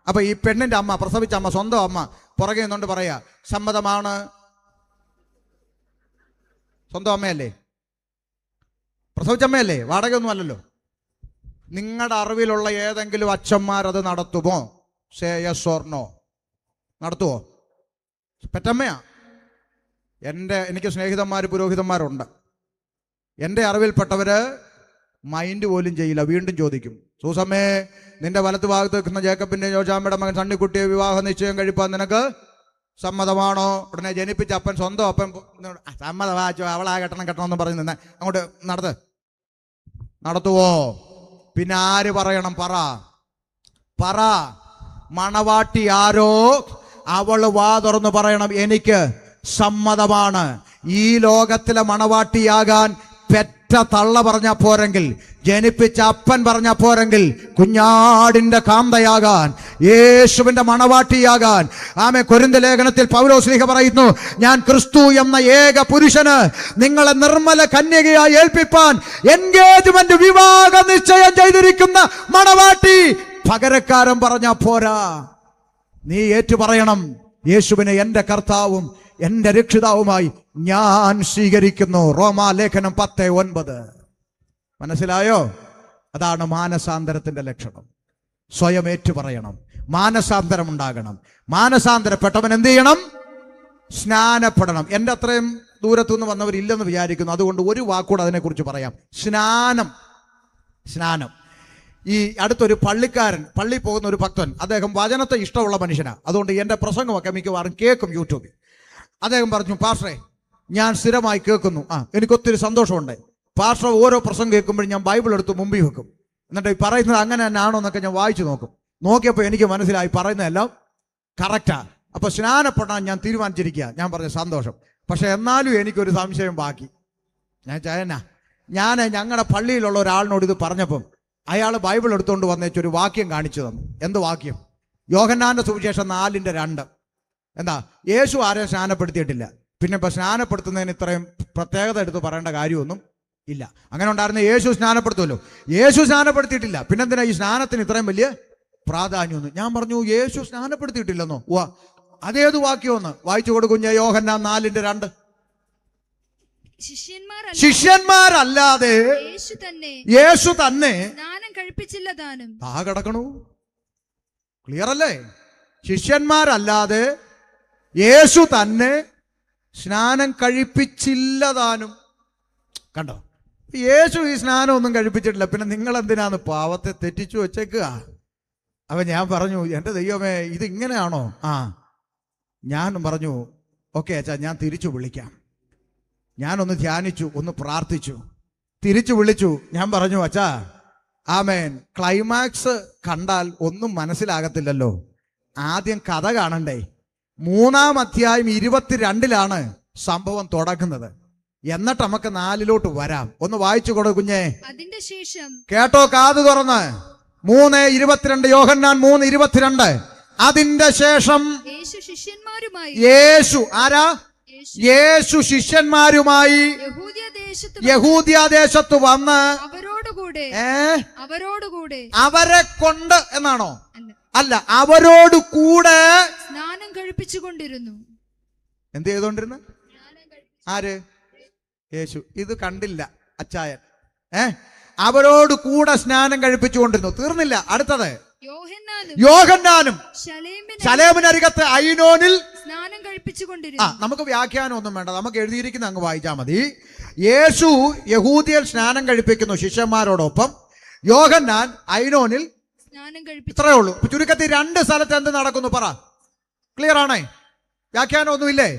അപ്പൊ ഈ പെണ്ണിന്റെ അമ്മ, പ്രസവിച്ച അമ്മ, സ്വന്തം അമ്മ പുറകെ നിന്നുകൊണ്ട് പറയാ, സമ്മതമാണ്. സ്വന്തം അമ്മയല്ലേ? പ്രസവിച്ചമ്മയല്ലേ? വാടകയൊന്നും അല്ലല്ലോ. നിങ്ങളുടെ അറിവിലുള്ള ഏതെങ്കിലും അച്ഛന്മാരത് നടത്തുമോ? Say yes or no. നടത്തുവോ? പെറ്റമ്മയാ. എനിക്ക് സ്നേഹിതന്മാർ പുരോഹിതന്മാരുണ്ട്. എൻ്റെ അറിവിൽപ്പെട്ടവര് മൈൻഡ് പോലും ചെയ്യില്ല. വീണ്ടും ചോദിക്കും, സൂസമ്മേ, നിന്റെ വലത്ത് ഭാഗത്ത് നിൽക്കുന്ന ജേക്കബിന്റെ ജോജാമ്മയുടെ മകൻ സണ്ണിക്കുട്ടിയെ വിവാഹ നിശ്ചയം കഴിപ്പാൻ നിനക്ക് സമ്മതമാണോ? ഉടനെ ജനിപ്പിച്ച അപ്പൻ, സ്വന്തം അപ്പൻ, സമ്മതമാച്ചോ, അവളാ കെട്ടണം എന്ന് പറഞ്ഞ് നിന്ന് അങ്ങോട്ട് നടത്തുവോ? പിന്നെ ആര് പറയണം? പറ. മണവാട്ടി ആരോ അവള് വാ തുറന്ന് പറയണം, എനിക്ക് സമ്മതമാണ്. ഈ ലോകത്തിലെ മണവാട്ടിയാകാൻ പെറ്റ തള്ള പറഞ്ഞ പോരെങ്കിൽ, ജനിപ്പിച്ച അപ്പൻ പറഞ്ഞ പോരെങ്കിൽ, കുഞ്ഞാടിന്റെ കാന്തയാകാൻ, യേശുവിന്റെ മണവാട്ടിയാകാൻ. കൊരിന്ത്യർ ലേഖനത്തിൽ പൗലോസ്ലീഹ പറയുന്നു, ഞാൻ ക്രിസ്തു എന്ന ഏക പുരുഷന് നിങ്ങളെ നിർമ്മല കന്യകയായി ഏൽപ്പിപ്പാൻ എൻഗേജ്മെന്റ്, വിവാഹ നിശ്ചയം ചെയ്തിരിക്കുന്ന മണവാട്ടി. പകരക്കാരൻ പറഞ്ഞ പോരാ, നീ ഏറ്റു പറയണം, യേശുവിനെ എന്റെ കർത്താവും എന്റെ രക്ഷിതാവുമായി ഞാൻ സ്വീകരിക്കുന്നു. റോമാലേഖനം 10:9. മനസ്സിലായോ? അതാണ് മാനസാന്തരത്തിന്റെ ലക്ഷണം. സ്വയം ഏറ്റു പറയണം. മാനസാന്തരം ഉണ്ടാകണം. മാനസാന്തരപ്പെട്ടവൻ എന്ത് ചെയ്യണം? സ്നാനപ്പെടണം. എൻ്റെ അത്രയും ദൂരത്തുനിന്ന് വന്നവരില്ലെന്ന് വിചാരിക്കുന്നു. അതുകൊണ്ട് ഒരു വാക്കുകൂടെ അതിനെക്കുറിച്ച് പറയാം. സ്നാനം. ഈ അടുത്തൊരു പള്ളിക്കാരൻ, പള്ളി പോകുന്ന ഒരു ഭക്തൻ, അദ്ദേഹം വചനത്തെ ഇഷ്ടമുള്ള മനുഷ്യനാണ്. അതുകൊണ്ട് എൻ്റെ പ്രസംഗമൊക്കെ മിക്കവാറും കേൾക്കും യൂട്യൂബിൽ. അദ്ദേഹം പറഞ്ഞു, പാസ്റ്ററെ ഞാൻ സ്ഥിരമായി കേൾക്കുന്നു, എനിക്കൊത്തിരി സന്തോഷമുണ്ട്. പാസ്റ്റർ ഓരോ പ്രസംഗം കേൾക്കുമ്പോഴും ഞാൻ ബൈബിൾ എടുത്ത് മുമ്പിൽ വെക്കും. എന്നിട്ട് പറയുന്നത് അങ്ങനെ തന്നെ ആണോ എന്നൊക്കെ ഞാൻ വായിച്ചു നോക്കും. നോക്കിയപ്പോൾ എനിക്ക് മനസ്സിലായി പറയുന്നതെല്ലാം കറക്റ്റാ. അപ്പൊ സ്നാനപ്പെടാൻ ഞാൻ തീരുമാനിച്ചിരിക്കുക. ഞാൻ പറഞ്ഞു സന്തോഷം. പക്ഷെ എന്നാലും എനിക്കൊരു സംശയം ബാക്കി. ഞാൻ ഞങ്ങളുടെ പള്ളിയിലുള്ള ഒരാളിനോട് ഇത് പറഞ്ഞപ്പം അയാൾ ബൈബിൾ എടുത്തുകൊണ്ട് വന്നേച്ചൊരു വാക്യം കാണിച്ചു തന്നു. എന്ത് വാക്യം? യോഹന്നാന്റെ സുവിശേഷം 4:2. എന്താ? യേശു ആരെയും സ്നാനപ്പെടുത്തിയിട്ടില്ല. പിന്നെ ഇപ്പൊ സ്നാനപ്പെടുത്തുന്നതിന് ഇത്രയും പ്രത്യേകത എടുത്ത് പറയേണ്ട കാര്യമൊന്നും ഇല്ല. അങ്ങനെ ഉണ്ടായിരുന്ന യേശു സ്നാനപ്പെടുത്തുമല്ലോ. യേശു സ്നാനപ്പെടുത്തിയിട്ടില്ല, പിന്നെന്തിനാ ഈ സ്നാനത്തിന് ഇത്രയും വലിയ പ്രാധാന്യമൊന്നും? ഞാൻ പറഞ്ഞു യേശു സ്നാനപ്പെടുത്തിയിട്ടില്ലെന്നോ? അതേത് വാക്യമൊന്ന് വായിച്ചു കൊടുക്കും. യോഹന്നാൻ 4:2. ശിഷ്യന്മാരല്ലാതെ യേശു തന്നെ സ്നാനം കഴിപ്പിച്ചില്ല താനും. കിടക്കണു. ക്ലിയർ അല്ലേ? ശിഷ്യന്മാരല്ലാതെ യേശു തന്നെ സ്നാനം കഴിപ്പിച്ചില്ല താനും. കണ്ടോ? യേശു ഈ സ്നാനം ഒന്നും കഴിപ്പിച്ചിട്ടില്ല, പിന്നെ നിങ്ങൾ എന്തിനാന്ന് പാവത്തെ തെറ്റിച്ചു വെച്ചേക്കുക? അപ്പൊ ഞാൻ പറഞ്ഞു, എൻ്റെ ദൈവമേ ഇത് ഇങ്ങനെയാണോ? ഞാൻ പറഞ്ഞു ഓക്കെ അച്ഛാ, ഞാൻ തിരിച്ചു വിളിക്കാം. ഞാനൊന്ന് ധ്യാനിച്ചു, ഒന്ന് പ്രാർത്ഥിച്ചു, തിരിച്ചു വിളിച്ചു. ഞാൻ പറഞ്ഞു അച്ഛാ, ആമേൻ, ക്ലൈമാക്സ് കണ്ടാൽ ഒന്നും മനസ്സിലാകത്തില്ലല്ലോ, ആദ്യം കഥ കാണണ്ടേ. 3-ാം അധ്യായം 22-ലാണ് സംഭവം തുടങ്ങുന്നത്. എന്നിട്ട് നമുക്ക് 4-ലോട്ട് വരാം. ഒന്ന് വായിച്ചു കൊടു കുഞ്ഞേ. അതിന്റെ ശേഷം കേട്ടോ, കാത് തുറന്ന്. 3:22, യോഹന്നാൻ 3:22. അതിന്റെ ശേഷം യേശു ആരാ? യേശു ശിഷ്യന്മാരുമായി യഹൂദ്യദേശത്ത് വന്ന് അവരെ കൊണ്ട് എന്നാണോ? അല്ല, അവരോട് കൂടെ സ്നാനം കഴിപ്പിച്ചുകൊണ്ടിരുന്നു. എന്ത് ചെയ്തോണ്ടിരുന്നു? ആര്? യേശു. ഇത് കണ്ടില്ല അച്ചായൻ. അവരോട് കൂടെ സ്നാനം കഴിപ്പിച്ചുകൊണ്ടിരുന്നു. തീർന്നില്ല, അടുത്തത് യോഹന്നാനും ശലേമിനരികത്ത് ഐനോനിൽ സ്നാനം കഴിപ്പിച്ചുകൊണ്ടിരുന്നു. നമുക്ക് വ്യാഖ്യാനം ഒന്നും വേണ്ട, നമുക്ക് എഴുതിയിരിക്കുന്ന അങ്ങ് വായിച്ചാൽ മതി. യേശു യഹൂദിയിൽ സ്നാനം കഴിപ്പിക്കുന്നു ശിഷ്യന്മാരോടൊപ്പം. യോഹന്നാൻ ഐനോനിൽ സ്നാനം കഴിപ്പിച്ചു. ഇത്രയേ ഉള്ളൂ. ചുരുക്കത്തിൽ 2 സ്ഥലത്ത് എന്ത് നടക്കുന്നു പറ. ക്ലിയർ ആണേ? വ്യാഖ്യാനം ഒന്നുമില്ലേ?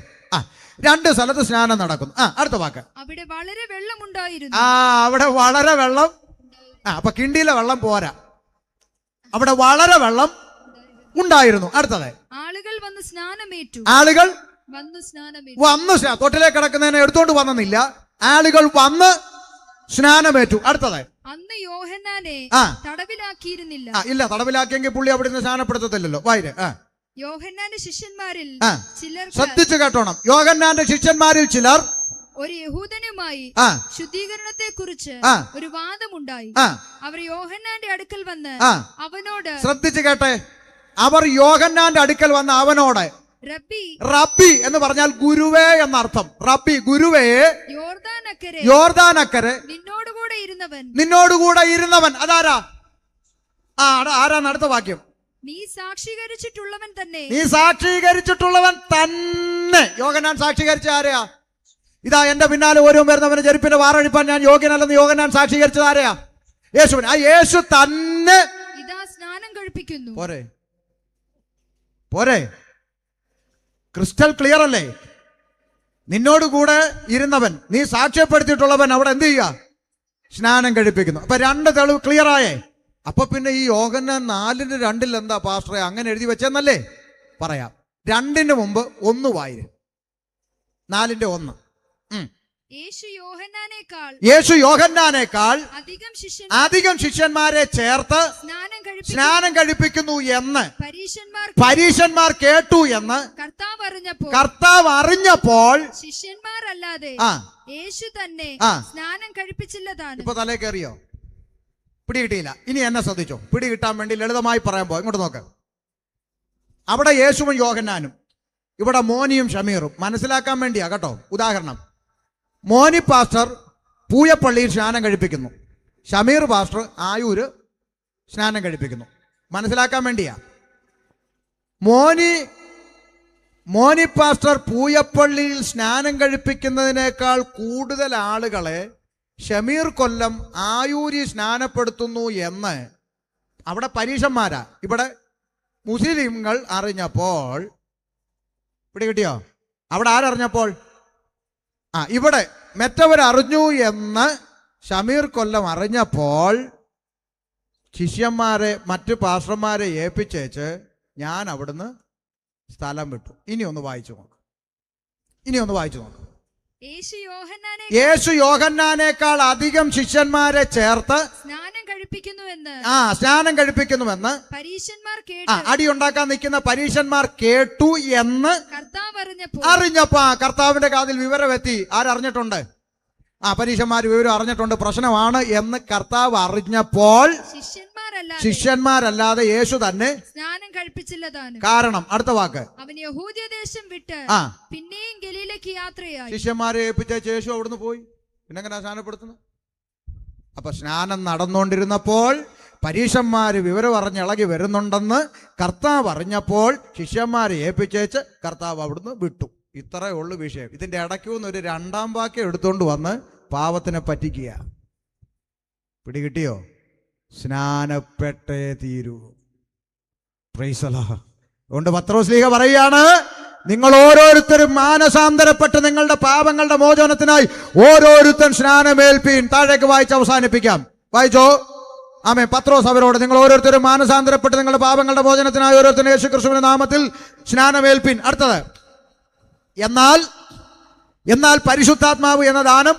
2 സ്ഥലത്ത് സ്നാനം നടക്കുന്നു. അടുത്ത വാക്ക്. അവിടെ വളരെ വെള്ളമുണ്ടായിരുന്നു. അവിടെ വളരെ വെള്ളം. അപ്പൊ കിണ്ടിയിലെ വെള്ളം പോരാ, അവിടെ വളരെ വെള്ളം ഉണ്ടായിരുന്നു. അടുത്തത്. ആളുകൾ വന്ന് സ്നാനമേറ്റു. ആളുകൾ വന്ന് തൊട്ടിലേക്ക് കിടക്കുന്നതിനെ എടുത്തോണ്ട് വന്നില്ല, ആളുകൾ വന്ന് സ്നാനമേറ്റു. അടുത്തത്. അന്ന് യോഹന്നാനെ തടവിലാക്കിയിരുന്നില്ല. ഇല്ല, തടവിലാക്കിയെങ്കിൽ പുള്ളി അവിടെ നിന്ന് സ്നാനപ്പെടുത്തത്തില്ലല്ലോ. വായിര്. യോഹന്നാന്റെ ശിഷ്യന്മാരിൽ ചിലർ, ശ്രദ്ധിച്ചു കേട്ടോണം, യോഹന്നാന്റെ ശിഷ്യന്മാരിൽ ചിലർ ഒരു യഹൂദനുമായി ശുദ്ധീകരണത്തെ കുറിച്ച് ഒരു വാദമുണ്ടായി. അവർ യോഹന്നാന്റെ അടുക്കൽ വന്ന് അവനോട്, ശ്രദ്ധിച്ചു കേട്ടെ, അവർ യോഹന്നാന്റെ അടുക്കൽ വന്ന് അവനോട്, റബ്ബി എന്ന് പറഞ്ഞാൽ ഗുരുവേ എന്നർത്ഥം. റബ്ബി, ഗുരുവേ, യോർദാനക്കരെ നിന്നോടുകൂടെ ഇരുന്നവൻ അതാരാ? ആരാണ്? അടുത്ത വാക്യം. നീ സാക്ഷീകരിച്ചിട്ടുള്ളവൻ തന്നെ. നീ സാക്ഷീകരിച്ചിട്ടുള്ളവൻ തന്നെ. യോഹന്നാൻ സാക്ഷീകരിച്ച ആരെയാ? ഇതാ എന്റെ പിന്നാലെ ഓരോ വരുന്നവന് ചെരുപ്പിന്റെ വാറഴിപ്പാൻ ഞാൻ യോഗ്യനല്ലെന്ന് യോഹന്നാൻ സാക്ഷീകരിച്ചത് ആരെയാ? യേശുവിന്. ആ യേശു തന്നെ ഇതാ സ്നാനം കഴിപ്പിക്കുന്നു. പോരെ? ക്രിസ്റ്റൽ ക്ലിയർ അല്ലേ? നിന്നോടുകൂടെ ഇരുന്നവൻ, നീ സാക്ഷ്യപ്പെടുത്തിയിട്ടുള്ളവൻ അവിടെ എന്ത് ചെയ്യുക? സ്നാനം കഴിപ്പിക്കുന്നു. അപ്പൊ 2 തെളിവ് ക്ലിയർ ആയേ. അപ്പൊ പിന്നെ ഈ യോഹന്നാൻ 4:2 എന്താ പാസ്റ്ററെ അങ്ങനെ എഴുതി വെച്ചെന്നല്ലേ പറയാം. 2 മുമ്പ് 1 വായിര്. 4:1. യേശു യോഹന്നാനേക്കാൾ അധികം ശിഷ്യന്മാരെ ചേർത്ത് സ്നാനം കഴിപ്പിക്കുന്നു എന്ന് പരീശന്മാർ കേട്ടു എന്ന് കർത്താവ് അറിഞ്ഞപ്പോൾ ശിഷ്യന്മാരല്ലാതെ യേശു തന്നെ സ്നാനം കഴിപ്പിച്ചില്ലതാണ്. ഇപ്പൊ തലേ കയറിയോ? പിടി കിട്ടിയില്ല. ഇനി എന്നെ ശ്രദ്ധിച്ചോ, പിടി കിട്ടാൻ വേണ്ടി ലളിതമായി പറയാൻ പോ. ഇങ്ങോട്ട് നോക്ക്. അവിടെ യേശുവും യോഹന്നാനും, ഇവിടെ മോനിയും ഷമീറും. മനസ്സിലാക്കാൻ വേണ്ടിയാ കേട്ടോ. ഉദാഹരണം, മോനി പാസ്റ്റർ പൂയപ്പള്ളിയിൽ സ്നാനം കഴിപ്പിക്കുന്നു, ഷമീർ പാസ്റ്റർ ആയൂര് സ്നാനം കഴിപ്പിക്കുന്നു. മനസ്സിലാക്കാൻ വേണ്ടിയാ. മോനി പാസ്റ്റർ പൂയപ്പള്ളിയിൽ സ്നാനം കഴിപ്പിക്കുന്നതിനേക്കാൾ കൂടുതൽ ആളുകളെ ഷമീർ കൊല്ലം ആയൂരി സ്നാനപ്പെടുത്തുന്നു എന്ന് അവിടെ പരീക്ഷന്മാരാ, ഇവിടെ മുസ്ലിങ്ങൾ അറിഞ്ഞപ്പോൾ, ഇവിടെ കിട്ടിയോ? അവിടെ ആരറിഞ്ഞപ്പോൾ? ഇവിടെ മറ്റവരറിഞ്ഞു എന്ന് ഷമീർ കൊല്ലം അറിഞ്ഞപ്പോൾ ശിഷ്യന്മാരെ മറ്റു പാസ്റ്റർമാരെ ഏൽപ്പിച്ചേച്ച് ഞാൻ അവിടുന്ന് സ്ഥലം വിട്ടു. ഇനി ഒന്ന് വായിച്ചു നോക്ക്. യേശു യോഹന്നാനേക്കാൾ അധികം ശിഷ്യന്മാരെ ചേർത്ത് സ്നാനം കഴിപ്പിക്കുന്നുവെന്ന് അടി ഉണ്ടാക്കാൻ നിൽക്കുന്ന പരീശന്മാർ കേട്ടു എന്ന് അറിഞ്ഞപ്പോ കർത്താവിന്റെ കാതിൽ വിവരമെത്തി. ആരറിഞ്ഞിട്ടുണ്ട്? പരീശന്മാർ വിവരം അറിഞ്ഞിട്ടുണ്ട്, പ്രശ്നമാണ് എന്ന് കർത്താവ് അറിഞ്ഞപ്പോൾ ശിഷ്യന്മാരല്ലാതെ യേശു തന്നെ സ്നാനം കഴിപ്പിച്ചില്ല. കാരണം അടുത്ത വാക്ക്, അവൻ യഹൂദ്യദേശം വിട്ട് പിന്നെയും ഗലീലയ്ക്ക് യാത്രയായി. ശിഷ്യന്മാരെ ഏൽപ്പിച്ച യേശു അവിടുന്ന് പോയി. പിന്നെ എങ്ങനെ സ്നാനപ്പെടുത്തുന്നു? അപ്പൊ സ്നാനം നടന്നുകൊണ്ടിരുന്നപ്പോൾ പരീശന്മാര് വിവരം അറിഞ്ഞിളകി വരുന്നുണ്ടെന്ന് കർത്താവ് അറിഞ്ഞപ്പോൾ ശിഷ്യന്മാരെ ഏൽപ്പിച്ചേച്ച് കർത്താവ് അവിടുന്ന് വിട്ടു. ഇത്രയേ ഉള്ളു വിഷയം. ഇതിന്റെ ഇടയ്ക്കൂന്ന് ഒരു രണ്ടാം വാക്യം എടുത്തുകൊണ്ട് വന്ന് പാവത്തിനെ പറ്റിക്കുക. പിടികിട്ടിയോ? സ്നാനപ്പെട്ടേ തീരൂ. Praise the Lord. അതുകൊണ്ട് പത്രോസ്ലീഹ പറയാണ്, നിങ്ങൾ ഓരോരുത്തരും മാനസാന്തരപ്പെട്ട് നിങ്ങളുടെ പാപങ്ങളുടെ മോചനത്തിനായി ഓരോരുത്തരും സ്നാനമേൽപ്പീൻ. താഴേക്ക് വായിച്ച് അവസാനിപ്പിക്കാം. വായിച്ചോ? ആമേൻ. പത്രോസ് അവരോട്, നിങ്ങൾ ഓരോരുത്തരും മാനസാന്തരപ്പെട്ട് നിങ്ങളുടെ പാപങ്ങളുടെ മോചനത്തിനായി ഓരോരുത്തരും യേശുക്രിസ്തുവിന്റെ നാമത്തിൽ സ്നാനമേൽപ്പീൻ. അടുത്തത്, എന്നാൽ പരിശുദ്ധാത്മാവ് എന്ന ദാനം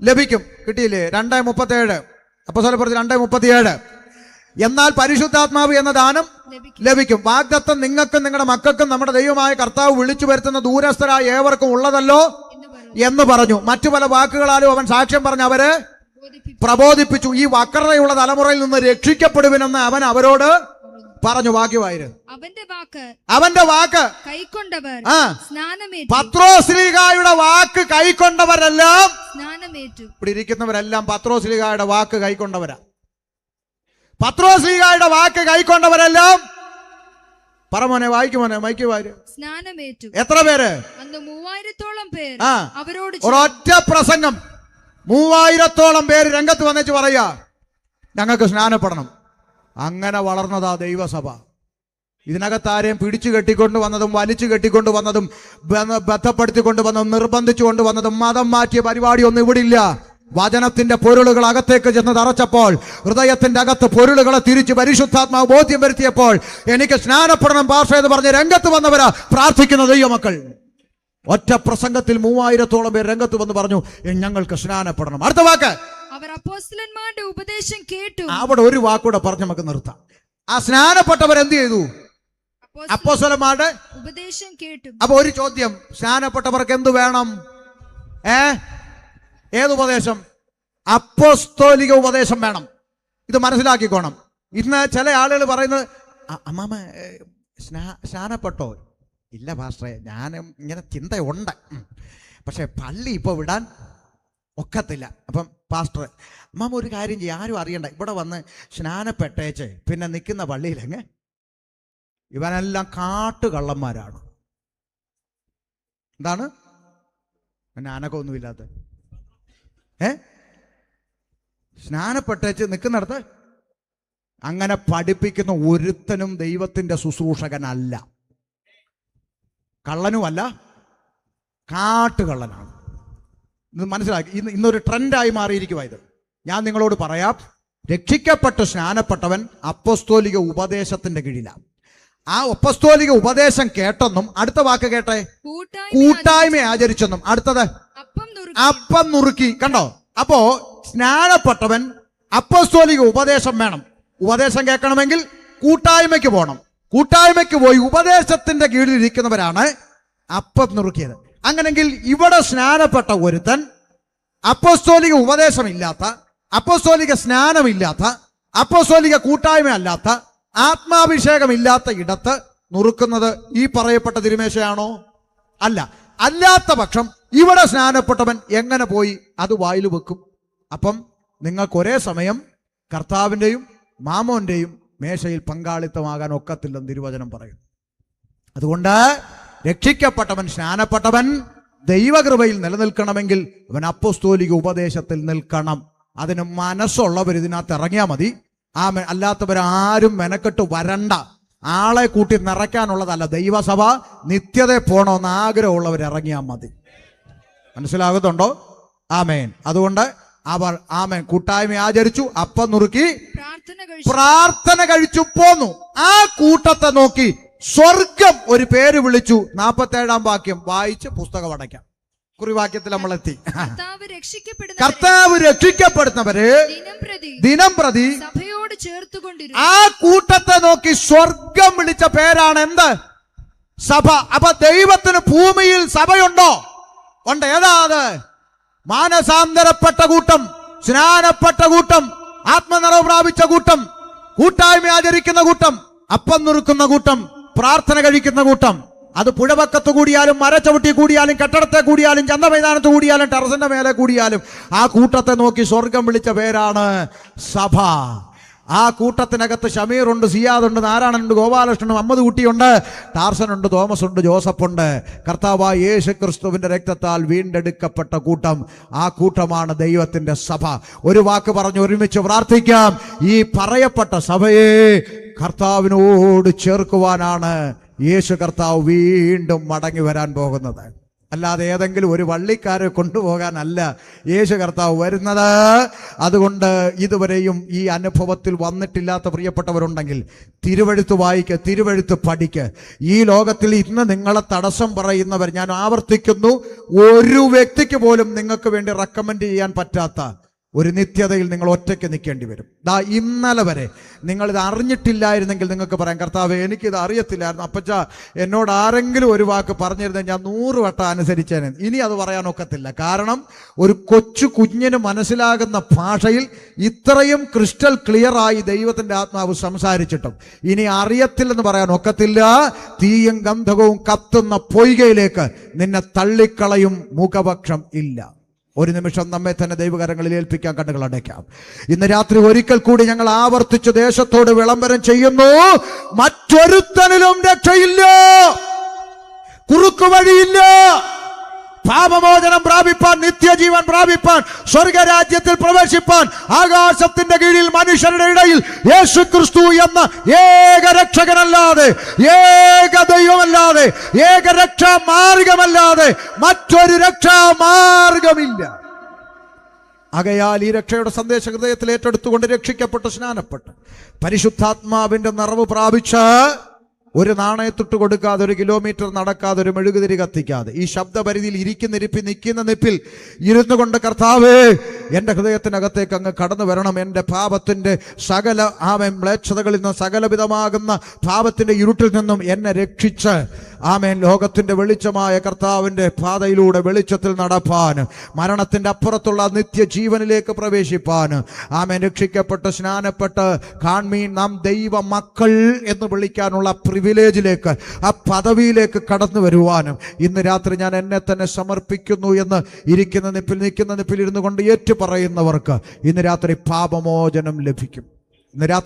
ലഭിക്കും. കിട്ടിയില്ലേ? 2:37 അപ്പോസ്തലപ്രവൃത്തി 2:37. എന്നാൽ പരിശുദ്ധാത്മാവ് എന്ന ദാനം ലഭിക്കും. വാഗ്ദത്തം നിങ്ങൾക്കും നിങ്ങളുടെ മക്കൾക്കും നമ്മുടെ ദൈവമായ കർത്താവ് വിളിച്ചു വരുത്തുന്ന ദൂരസ്ഥരായ ഏവർക്കും ഉള്ളതല്ലോ എന്ന് പറഞ്ഞു. മറ്റു പല വാക്കുകളാലും അവൻ സാക്ഷ്യം പറഞ്ഞ് അവരെ പ്രബോധിപ്പിച്ചു. ഈ വക്രതയുള്ള തലമുറയിൽ നിന്ന് രക്ഷിക്കപ്പെടുവിനെന്ന് അവൻ അവരോട് പറഞ്ഞു. വാക്യമായിരുന്നു അവന്റെ വാക്ക് കൈക്കൊണ്ടവർ. പത്രോസ്ലീഹായുടെ വാക്ക് കൈക്കൊണ്ടവരെല്ലാം സ്നാനമേറ്റു. ഇവിടെ ഇരിക്കുന്നവരെല്ലാം പത്രോസ്ലീഹായുടെ വാക്ക് കൈക്കൊണ്ടവരാ. പത്രോസ്ലീഹായുടെ വാക്ക് കൈക്കൊണ്ടവരെല്ലാം പറമോനെ, വായിക്കുമോനെ, മൈക്ക് വാര്. സ്നാനമേറ്റു. എത്ര പേര്? അന്ന് 3000-ഓളം പേർ അവരോട് ഒരൊറ്റ പ്രസംഗം 3000-ഓളം പേര് രംഗത്ത് വന്നേച്ച് പറയാ, ഞങ്ങൾക്ക് സ്നാനപ്പെടണം. അങ്ങനെ വളർന്നതാ ദൈവസഭ. ഇതിനകത്ത് ആരെയും പിടിച്ചു കെട്ടിക്കൊണ്ട് വന്നതും വലിച്ചു കെട്ടിക്കൊണ്ട് വന്നതും ബന്ധപ്പെടുത്തിക്കൊണ്ട് വന്നതും നിർബന്ധിച്ചു കൊണ്ടുവന്നതും മതം മാറ്റിയ പരിപാടിയൊന്നും ഇവിടെ ഇല്ല. വചനത്തിന്റെ പൊരുളുകൾ അകത്തേക്ക് ചെന്ന് തറച്ചപ്പോൾ, ഹൃദയത്തിന്റെ അകത്ത് പൊരുളുകളെ തിരിച്ച് പരിശുദ്ധാത്മാവ് ബോധ്യം വരുത്തിയപ്പോൾ എനിക്ക് സ്നാനപ്പെടണം ഭാഷ എന്ന് പറഞ്ഞ് രംഗത്ത് വന്നവരാ പ്രാർത്ഥിക്കുന്ന ദൈവമക്കൾ. ഒറ്റ പ്രസംഗത്തിൽ 3000-ഓളം പേർ രംഗത്ത് വന്ന് പറഞ്ഞു, ഞങ്ങൾക്ക് സ്നാനപ്പെടണം. അടുത്ത വാക്ക്, അവർ അപ്പോസ്തലന്മാരുടെ ഉപദേശം കേട്ടു. അവിടെ ഒരു വാക്കൂടെ പറഞ്ഞ് നമുക്ക് നിർത്താം. ആ സ്നാനപ്പെട്ടവർ എന്ത് ചെയ്തു? അപ്പോസ്തലന്മാരുടെ ഉപദേശം കേട്ടു. അപ്പൊ ഒരു ചോദ്യം, സ്നാനപ്പെട്ടവർക്ക് എന്ത് വേണം? ഏതുപദേശം? അപ്പോസ്തോലിക ഉപദേശം വേണം. ഇത് മനസ്സിലാക്കിക്കോണം. ഇന്ന് ചില ആളുകൾ പറയുന്നത്, അമ്മാമ സ്നാനപ്പെട്ടോ? ഇല്ല പാസ്റ്ററെ, ഞാൻ ഇങ്ങനെ ചിന്തയുണ്ട്, പക്ഷെ പള്ളി ഇപ്പൊ വിടാൻ ഒക്കത്തില്ല. അപ്പം പാസ്റ്റർ, അമ്മാമ ഒരു കാര്യം ചെയ്യും, ആരും അറിയണ്ട, ഇവിടെ വന്ന് സ്നാനപ്പെട്ടേച്ച് പിന്നെ നിൽക്കുന്ന പള്ളിയിലെങ്ങ് ഇവനെല്ലാം കാട്ടുകള്ളന്മാരാണ്. എന്താണ് പിന്നെ അനക്കൊന്നുമില്ലാത്ത സ്നാനപ്പെട്ടേച്ച് നിൽക്കുന്നിടത്ത് അങ്ങനെ പഠിപ്പിക്കുന്ന ഒരുത്തനും ദൈവത്തിന്റെ ശുശ്രൂഷകനല്ല, കള്ളനുമല്ല, കാട്ടുകള്ളനാണ്. ഇത് മനസ്സിലാക്കി. ഇന്നൊരു ട്രെൻഡായി മാറിയിരിക്കുക ഇത്. ഞാൻ നിങ്ങളോട് പറയാം, രക്ഷിക്കപ്പെട്ട് സ്നാനപ്പെട്ടവൻ അപ്പോസ്തോലിക ഉപദേശത്തിന്റെ കീഴിലാണ്. ആ അപ്പോസ്തോലിക ഉപദേശം കേട്ടെന്നും, അടുത്ത വാക്ക് കേട്ടെ, കൂട്ടായ്മ ആചരിച്ചെന്നും. അടുത്തത് അപ്പം നുറുക്കി. കണ്ടോ? അപ്പോ സ്നാനപ്പെട്ടവൻ അപ്പോസ്തോലിക ഉപദേശം വേണം. ഉപദേശം കേൾക്കണമെങ്കിൽ കൂട്ടായ്മയ്ക്ക് പോകണം. കൂട്ടായ്മയ്ക്ക് പോയി ഉപദേശത്തിന്റെ കീഴിൽ ഇരിക്കുന്നവരാണ് അപ്പം നുറുക്കിയത്. അങ്ങനെങ്കിൽ ഇവിടെ സ്നാനപ്പെട്ട ഒരുത്തൻ അപ്പോസ്തോലിക ഉപദേശമില്ലാത്ത, അപ്പോസ്തോലിക സ്നാനമില്ലാത്ത, അപ്പോസ്തോലിക കൂട്ടായ്മ അല്ലാത്ത, ആത്മാഭിഷേകമില്ലാത്ത ഇടത്ത് നുറുക്കുന്നത് ഈ പറയപ്പെട്ട തിരുമേശയാണോ? അല്ല. അല്ലാത്ത പക്ഷം ഇവിടെ സ്നാനപ്പെട്ടവൻ എങ്ങനെ പോയി അത് വായിൽ വെക്കും? അപ്പം നിങ്ങൾക്ക് ഒരേ സമയം കർത്താവിൻ്റെയും മാമോന്റെയും മേശയിൽ പങ്കാളിത്തമാകാൻ ഒക്കത്തില്ലെന്ന് തിരുവചനം പറയും. അതുകൊണ്ട് രക്ഷിക്കപ്പെട്ടവൻ, സ്നാനപ്പെട്ടവൻ ദൈവകൃപയിൽ നിലനിൽക്കണമെങ്കിൽ അവൻ അപ്പോസ്തോലിക ഉപദേശത്തിൽ നിൽക്കണം. അതിന് മനസ്സുള്ളവർ ഇതിനകത്ത് ഇറങ്ങിയാൽ മതി. അല്ലാത്തവരാരും മെനക്കെട്ട് വരണ്ട. ആളെ കൂട്ടി നിറയ്ക്കാനുള്ളതല്ല ദൈവസഭ. നിത്യത പോണമെന്ന് ആഗ്രഹമുള്ളവർ ഇറങ്ങിയാൽ മതി. മനസ്സിലാകുന്നുണ്ടോ? ആമേൻ. അതുകൊണ്ട് അവർ കൂട്ടായ്മ ആചരിച്ചു, അപ്പം നുറുക്കി പ്രാർത്ഥന കഴിച്ചു പോന്നു. ആ കൂട്ടത്തെ നോക്കി സ്വർഗം ഒരു പേര് വിളിച്ചു. 47-ാം വാക്യം വായിച്ച് പുസ്തകം അടയ്ക്കാം. കുറിവാക്യത്തിൽ നമ്മൾ എത്തി. കർത്താവ് രക്ഷിക്കപ്പെടുന്നവര് ദിനം പ്രതി ആ കൂട്ടത്തെ നോക്കി സ്വർഗം വിളിച്ച പേരാണ് എന്ത്? സഭ. അപ്പൊ ദൈവത്തിന് ഭൂമിയിൽ സഭയുണ്ടോ? ഉണ്ട്. ഏതാ അത്? മാനസാന്തരപ്പെട്ട കൂട്ടം, സ്നാനപ്പെട്ട കൂട്ടം, ആത്മനിറവ് പ്രാപിച്ച കൂട്ടം, കൂട്ടായ്മ ആചരിക്കുന്ന കൂട്ടം, അപ്പം നുറുക്കുന്ന കൂട്ടം, പ്രാർത്ഥന കഴിക്കുന്ന കൂട്ടം. അത് പുഴവക്കത്ത് കൂടിയാലും, മരച്ചവിട്ടി കൂടിയാലും, കെട്ടിടത്തെ കൂടിയാലും, ചന്തമൈതാനത്ത് കൂടിയാലും, ടെറസിന്റെ മേലെ കൂടിയാലും ആ കൂട്ടത്തെ നോക്കി സ്വർഗം വിളിച്ച പേരാണ് സഭ. ആ കൂട്ടത്തിനകത്ത് ഷമീറുണ്ട്, സിയാദുണ്ട്, നാരായണനുണ്ട്, ഗോപാലകൃഷ്ണനുണ്ട്, മുഹമ്മദ് കുട്ടിയുണ്ട്, ടാർസനുണ്ട്, തോമസ് ഉണ്ട്, ജോസഫുണ്ട്. കർത്താവായ യേശു ക്രിസ്തുവിന്റെ രക്തത്താൽ വീണ്ടെടുക്കപ്പെട്ട കൂട്ടം. ആ കൂട്ടമാണ് ദൈവത്തിന്റെ സഭ. ഒരു വാക്ക് പറഞ്ഞ് ഒരുമിച്ച് പ്രാർത്ഥിക്കാം. ഈ പറയപ്പെട്ട സഭയെ കർത്താവിനോട് ചേർക്കുവാനാണ് യേശു കർത്താവ് വീണ്ടും മടങ്ങി വരാൻ പോകുന്നത്. അല്ലാതെ ഏതെങ്കിലും ഒരു വള്ളിക്കാരെ കൊണ്ടുപോകാനല്ല യേശു കർത്താവ് വരുന്നത്. അതുകൊണ്ട് ഇതുവരെയും ഈ അനുഭവത്തിൽ വന്നിട്ടില്ലാത്ത പ്രിയപ്പെട്ടവരുണ്ടെങ്കിൽ തിരുവെഴുത്ത് വായിക്ക്, തിരുവെഴുത്ത് പഠിക്ക്. ഈ ലോകത്തിൽ ഇന്ന് നിങ്ങളെ തടസ്സം പറയുന്നവർ, ഞാൻ ആവർത്തിക്കുന്നു, ഒരു വ്യക്തിക്ക് പോലും നിങ്ങൾക്ക് വേണ്ടി റെക്കമെൻഡ് ചെയ്യാൻ പറ്റാത്ത ഒരു നിത്യതയിൽ നിങ്ങൾ ഒറ്റയ്ക്ക് നിൽക്കേണ്ടി വരും. ഇന്നലെ വരെ നിങ്ങളിത് അറിഞ്ഞിട്ടില്ലായിരുന്നെങ്കിൽ നിങ്ങൾക്ക് പറയാം, കർത്താവേ എനിക്കിത് അറിയത്തില്ലായിരുന്നു, അപ്പച്ച എന്നോട് ആരെങ്കിലും ഒരു വാക്ക് പറഞ്ഞിരുന്നെങ്കിൽ ഞാൻ 100 വട്ടം അനുസരിച്ചേനെ. ഇനി അത് പറയാനൊക്കത്തില്ല. കാരണം ഒരു കൊച്ചു കുഞ്ഞിന് മനസ്സിലാകുന്ന ഭാഷയിൽ ഇത്രയും ക്രിസ്റ്റൽ ക്ലിയർ ആയി ദൈവത്തിന്റെ ആത്മാവ് സംസാരിച്ചിട്ടും ഇനി അറിയത്തില്ലെന്ന് പറയാൻ ഒക്കത്തില്ല. തീയും ഗന്ധകവും കത്തുന്ന പൊയ്കയിലേക്ക് നിന്നെ തള്ളിക്കളയും മുഖപക്ഷം ഇല്ല. ഒരു നിമിഷം നമ്മെ തന്നെ ദൈവകരങ്ങളിൽ ഏൽപ്പിക്കാൻ കണ്ണുകൾ അടയ്ക്കാം. ഇന്ന് രാത്രി ഒരിക്കൽ കൂടി ഞങ്ങൾ ആവർത്തിച്ച് ദേശത്തോട് വിളംബരം ചെയ്യുന്നു, മറ്റൊരുത്തനിലും രക്ഷയില്ല, കുറുക്കു വഴിയില്ല. പാപമോചനം പ്രാപിപ്പാൻ, നിത്യജീവൻ പ്രാപിപ്പാൻ, സ്വർഗരാജ്യത്തിൽ പ്രവേശിപ്പാൻ ആകാശത്തിന്റെ കീഴിൽ മനുഷ്യരുടെ ഇടയിൽ യേശു ക്രിസ്തു എന്ന ഏക രക്ഷകനല്ലാതെ, ഏക ദൈവമല്ലാതെ, ഏക രക്ഷാമാർഗമല്ലാതെ മറ്റൊരു രക്ഷാമാർഗമില്ല. ആകയാൽ ഈ രക്ഷയുടെ സന്ദേശ ഹൃദയത്തിൽ ഏറ്റെടുത്തുകൊണ്ട് രക്ഷിക്കപ്പെട്ട് സ്നാനപ്പെട്ട് പരിശുദ്ധാത്മാവിന്റെ നിറവ് പ്രാപിച്ച് ഒരു നാണയത്തൊട്ട് കൊടുക്കാതെ, 1 കിലോമീറ്റർ നടക്കാതെ, ഒരു മെഴുകുതിരി കത്തിക്കാതെ, ഈ ശബ്ദപരിധിയിൽ നിൽക്കുന്ന നിപ്പിൽ ഇരുന്നു കൊണ്ട് കർത്താവേ എൻ്റെ ഹൃദയത്തിനകത്തേക്ക് അങ്ങ് കടന്നു വരണം. എൻ്റെ പാപത്തിൻ്റെ സകല മ്ലേച്ഛതകളിൽ നിന്നും, സകലവിധമാകുന്ന പാപത്തിൻ്റെ ഇരുട്ടിൽ നിന്നും എന്നെ രക്ഷിച്ച് ആമേൻ ലോകത്തിൻ്റെ വെളിച്ചമായ കർത്താവിൻ്റെ പാതയിലൂടെ വെളിച്ചത്തിൽ നടപ്പാൻ, മരണത്തിൻ്റെ അപ്പുറത്തുള്ള നിത്യജീവനിലേക്ക് പ്രവേശിപ്പാൻ, ആമേൻ രക്ഷിക്കപ്പെട്ട് സ്നാനപ്പെട്ട് കാൺമീൻ നാം ദൈവ മക്കൾ എന്ന് വിളിക്കാനുള്ള പ്രിവിലേജിലേക്ക്, ആ പദവിയിലേക്ക് കടന്നു വരുവാനും ഇന്ന് രാത്രി ഞാൻ എന്നെ തന്നെ സമർപ്പിക്കുന്നു എന്ന് നിൽക്കുന്ന നിപ്പിൽ ഇരുന്നു കൊണ്ട് ഏറ്റു പറയുന്നവർക്ക് ഇന്ന് രാത്രി പാപമോചനം ലഭിക്കും. ഇന്ന് രാത്രി